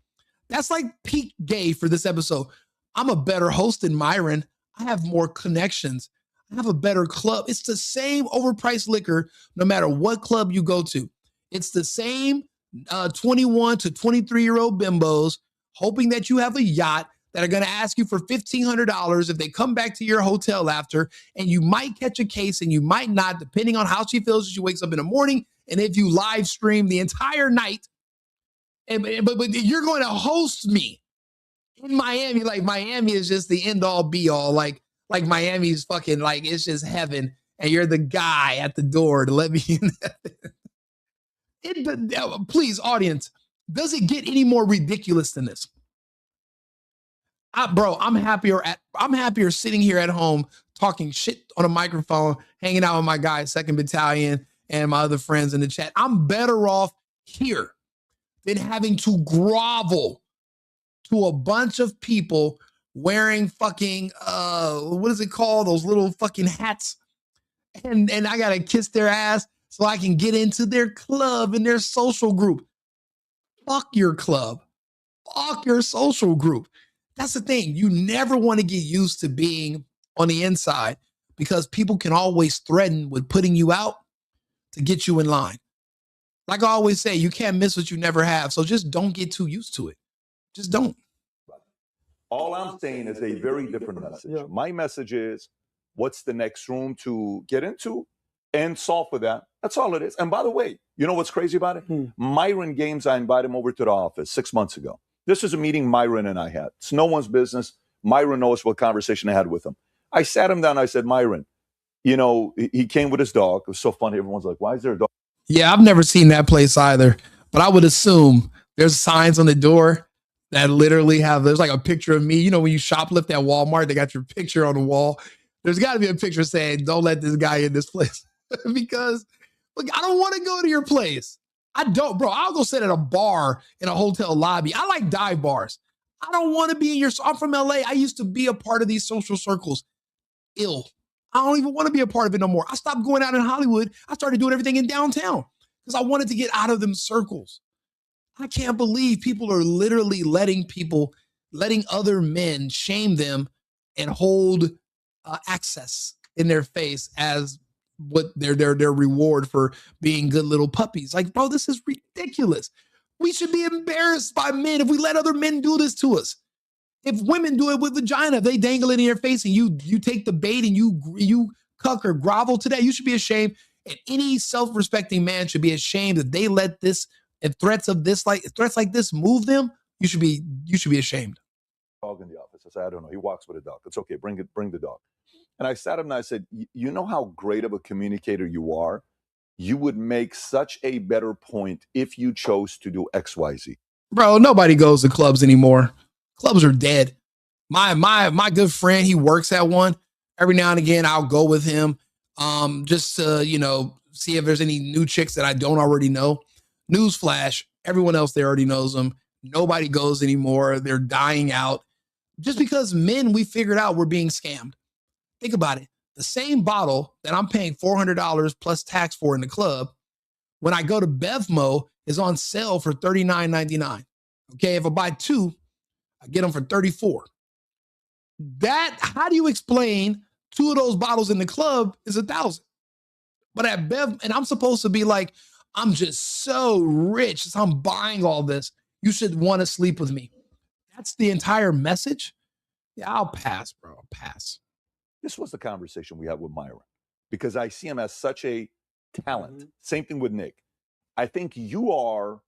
That's like peak gay for this episode. I'm a better host than Myron. I have more connections. I have a better club. It's the same overpriced liquor no matter what club you go to. It's the same 21 to 23-year-old bimbos hoping that you have a yacht that are going to ask you for $1,500 if they come back to your hotel after, and you might catch a case and you might not, depending on how she feels as she wakes up in the morning, and if you live stream the entire night. But you're going to host me in Miami. Like Miami is just the end all be all. Like Miami's fucking like, it's just heaven. And you're the guy at the door to let me in. Please, audience, does it get any more ridiculous than this? Bro, I'm happier sitting here at home talking shit on a microphone, hanging out with my guys, 2nd Battalion, and my other friends in the chat. I'm better off here than having to grovel to a bunch of people wearing fucking, what is it called? Those little fucking hats. And I got to kiss their ass so I can get into their club and their social group. Fuck your club. Fuck your social group. That's the thing. You never want to get used to being on the inside, because people can always threaten with putting you out to get you in line. Like I always say, you can't miss what you never have. So just don't get too used to it. Just don't. All I'm saying is a very different message. Yeah. My message is, what's the next room to get into and solve for that? That's all it is. And by the way, you know what's crazy about it? Myron Games, I invited him over to the office 6 months ago. This is a meeting Myron and I had. It's no one's business. Myron knows what conversation I had with him. I sat him down. I said, Myron, you know, he came with his dog. It was so funny. Everyone's like, why is there a dog? Yeah, I've never seen that place either. But I would assume there's signs on the door that literally there's like a picture of me. You know, when you shoplift at Walmart, they got your picture on the wall. There's got to be a picture saying, don't let this guy in this place. Because look, I don't want to go to your place. I don't, bro. I'll go sit at a bar in a hotel lobby. I like dive bars. I don't want to be in I'm from LA. I used to be a part of these social circles. I don't even want to be a part of it no more. I stopped going out in Hollywood. I started doing everything in downtown because I wanted to get out of them circles. I can't believe people are literally letting other men shame them and hold access in their face as what their reward for being good little puppies. Like, bro, this is ridiculous. We should be embarrassed by men if we let other men do this to us. If women do it with vagina, they dangle it in your face and you take the bait and you cuck or grovel to that, you should be ashamed. And any self-respecting man should be ashamed that they let this and threats like this move them. You should be ashamed. Dog in the office. I said, I don't know. He walks with a dog. It's okay. Bring the dog. And I sat him and I said, you know how great of a communicator you are? You would make such a better point if you chose to do XYZ. Bro, nobody goes to clubs anymore. Clubs are dead. My good friend, he works at one. Every now and again, I'll go with him just to, see if there's any new chicks that I don't already know. Newsflash, everyone else there already knows them. Nobody goes anymore. They're dying out. Just because men, we figured out we're being scammed. Think about it. The same bottle that I'm paying $400 plus tax for in the club, when I go to Bevmo, is on sale for $39.99. Okay, if I buy two, I get them for $34. How do you explain two of those bottles in the club is $1,000? But at Bev, and I'm supposed to be like, I'm just so rich, so I'm buying all this. You should want to sleep with me. That's the entire message. Yeah, I'll pass, bro. I'll pass. This was the conversation we had with Myron, because I see him as such a talent. Same thing with Nick. I think you are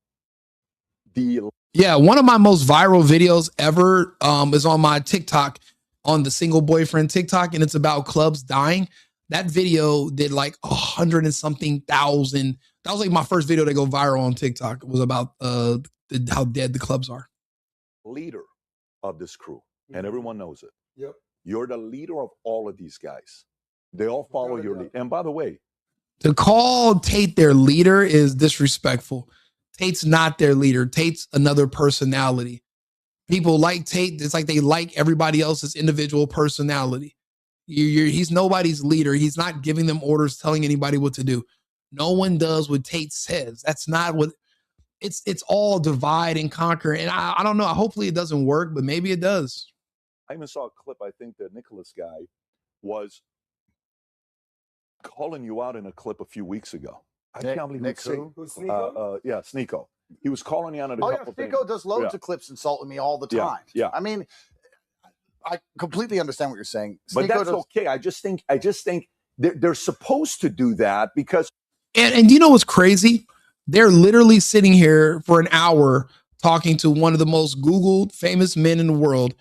the... Yeah, one of my most viral videos ever is on my TikTok, on the single boyfriend TikTok, and it's about clubs dying. That video did like 100 and something thousand. That was like my first video to go viral on TikTok. It was about how dead the clubs are. Leader of this crew, and everyone knows it. Yep. You're the leader of all of these guys. They all follow your lead. And by the way, to call Tate their leader is disrespectful. Tate's not their leader. Tate's another personality. People like Tate. It's like they like everybody else's individual personality. He's nobody's leader. He's not giving them orders, telling anybody what to do. No one does what Tate says. That's not what it's all divide and conquer. And I don't know. Hopefully it doesn't work, but maybe it does. I even saw a clip. I think the Nicholas guy was calling you out in a clip a few weeks ago. I can't believe Sneeko? Yeah, Sneeko. He was calling you out in a couple things. Sneeko does loads of clips insulting me all the time. Yeah. I mean, I completely understand what you're saying. But that's okay. I just think they're supposed to do that because... And you know what's crazy? They're literally sitting here for an hour talking to one of the most Googled famous men in the world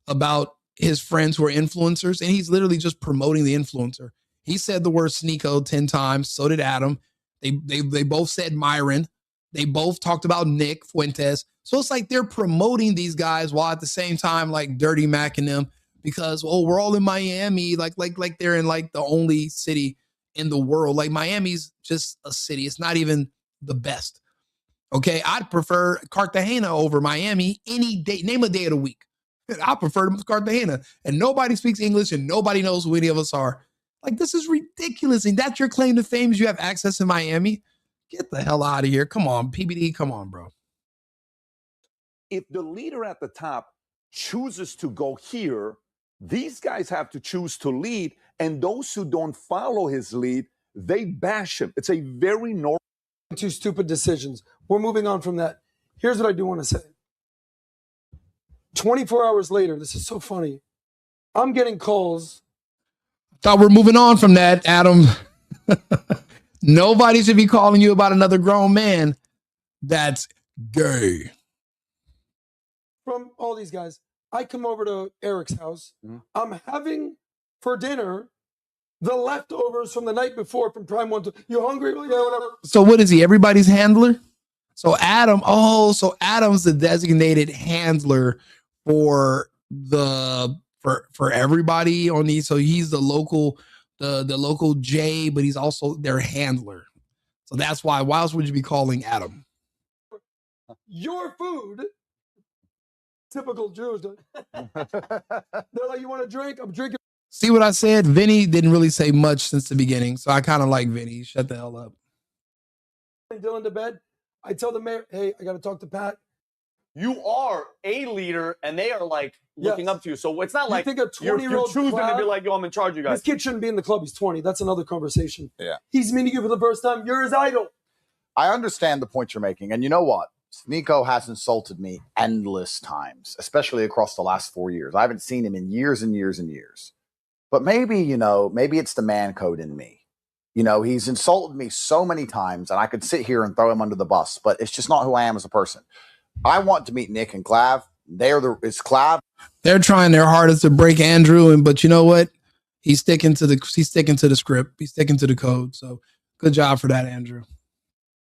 about his friends who are influencers, and he's literally just promoting the influencer. He said the word Sneeko 10 times. So did Adam. They both said Myron. They both talked about Nick Fuentes. So it's like they're promoting these guys while at the same time like Dirty Mac and them, because we're all in Miami, like they're in like the only city in the world. Like Miami's just a city. It's not even the best. Okay, I'd prefer Cartagena over Miami any day. Name a day of the week. I prefer Cartagena, and nobody speaks English, and nobody knows who any of us are. Like, this is ridiculous. And that's your claim to fame, is you have access in Miami? Get the hell out of here. Come on, PBD. Come on, bro. If the leader at the top chooses to go here, these guys have to choose to lead. And those who don't follow his lead, they bash him. It's a very normal. Two stupid decisions. We're moving on from that. Here's what I do want to say. 24 hours later, this is so funny. I'm getting calls. Thought we're moving on from that, Adam. Nobody should be calling you about another grown man that's gay. From all these guys, I come over to Eric's house. I'm having for dinner the leftovers from the night before from Prime 1. You hungry? Yeah, whatever. So what is he? Everybody's handler? So Adam, so Adam's the designated handler for everybody on these. So he's the local J, but he's also their handler. So that's why else would you be calling Adam? Your food. Typical Jews. They're like, you want a drink? I'm drinking. See what I said? Vinny didn't really say much since the beginning. So I kind of like Vinny. Shut the hell up. Dylan to bed. I tell the mayor, hey, I got to talk to Pat. You are a leader, and they are like looking up to you. So it's not like think a 20-year-old you're choosing to be like, yo, I'm in charge of you guys. This kid shouldn't be in the club. He's 20. That's another conversation. Yeah. He's meeting you for the first time. You're his idol. I understand the point you're making. And you know what? Sneeko has insulted me endless times, especially across the last 4 years. I haven't seen him in years and years and years. But maybe it's the man code in me. He's insulted me so many times, and I could sit here and throw him under the bus, but it's just not who I am as a person. I want to meet Nick and Clav. It's Clav. They're trying their hardest to break Andrew, but you know what? He's sticking to the script. He's sticking to the code. So good job for that, Andrew.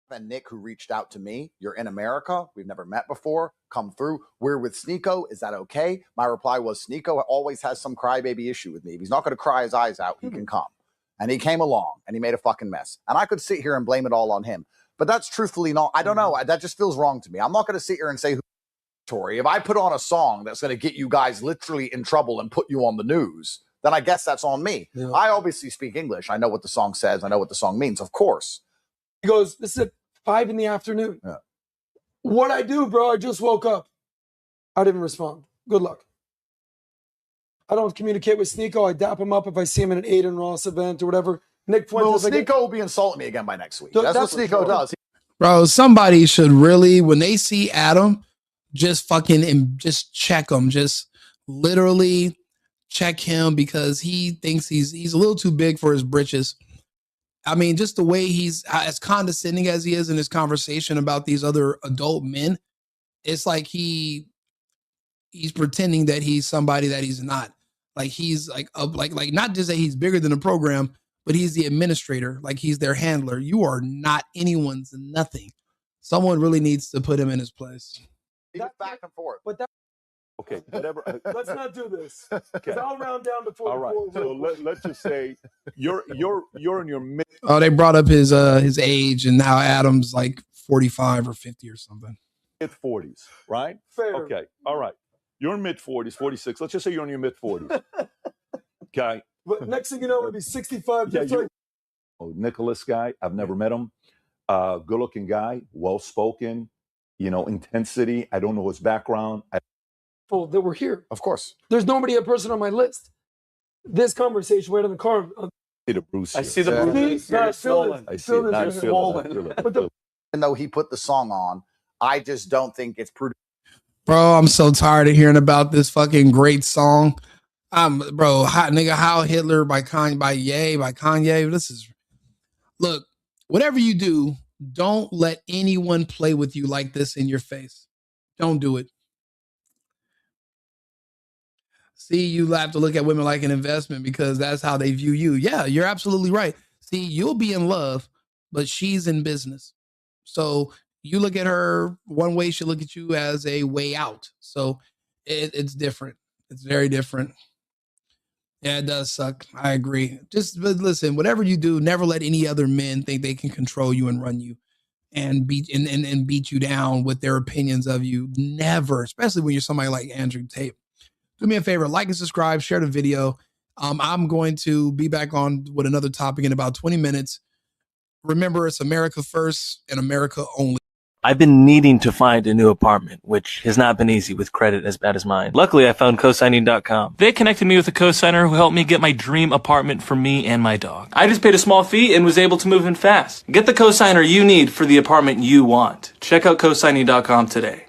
And Nick, who reached out to me, you're in America. We've never met before. Come through. We're with Sneeko. Is that okay? My reply was, Sneeko always has some crybaby issue with me. If he's not going to cry his eyes out, he can come. And he came along, and he made a fucking mess. And I could sit here and blame it all on him. But that's truthfully not. I don't know. That just feels wrong to me. I'm not going to sit here and say, Tori, if I put on a song that's going to get you guys literally in trouble and put you on the news, then I guess that's on me. Yeah. I obviously speak English. I know what the song says. I know what the song means, of course. He goes, this is at 5 p.m. Yeah. What I do, bro, I just woke up. I didn't respond. Good luck. I don't communicate with Sneeko. I dap him up if I see him at an Aiden Ross event or whatever. Nick Fuentes. Well, Sneeko will be insulting me again by next week. That's what Sneeko does. Bro, somebody should really, when they see Adam, just fucking just check him. Just literally check him because he thinks he's a little too big for his britches. I mean, just the way he's as condescending as he is in his conversation about these other adult men, it's like he's pretending that he's somebody that he's not. Like he's like not just that he's bigger than the program, but he's the administrator. Like he's their handler. You are not anyone's nothing. Someone really needs to put him in his place. Back and forth. But that, Okay, whatever. let's not do this. Because I'll round down to 44. All right. So let's just say you're in your mid. Oh, they brought up his age, and now Adam's like 45 or 50 or something. Mid-40s, right? Fair. Okay. All right. You're in mid-40s, 46. Let's just say you're in your mid-40s. Okay. But next thing you know, it'll be 65. Yeah, Just like, Nicholas guy, I've never met him. Good-looking guy, well-spoken, intensity. I don't know his background. that we're here. Of course. There's a person on my list. This conversation right in the car. I see the bruise. I feel it. I feel it. Even though he put the song on, I just don't think it's prudent. Bro, I'm so tired of hearing about this fucking great song. How Hitler by Kanye. Look, whatever you do, don't let anyone play with you like this in your face. Don't do it. See, you have to look at women like an investment because that's how they view you. Yeah, you're absolutely right. See, you'll be in love, but she's in business. So you look at her one way, she'll look at you as a way out. So it's different. It's very different. Yeah, it does suck. I agree. But listen, whatever you do, never let any other men think they can control you and run you and beat you down with their opinions of you. Never, especially when you're somebody like Andrew Tate. Do me a favor, like and subscribe, share the video. I'm going to be back on with another topic in about 20 minutes. Remember, it's America first and America only. I've been needing to find a new apartment, which has not been easy with credit as bad as mine. Luckily, I found cosigning.com. They connected me with a cosigner who helped me get my dream apartment for me and my dog. I just paid a small fee and was able to move in fast. Get the cosigner you need for the apartment you want. Check out cosigning.com today.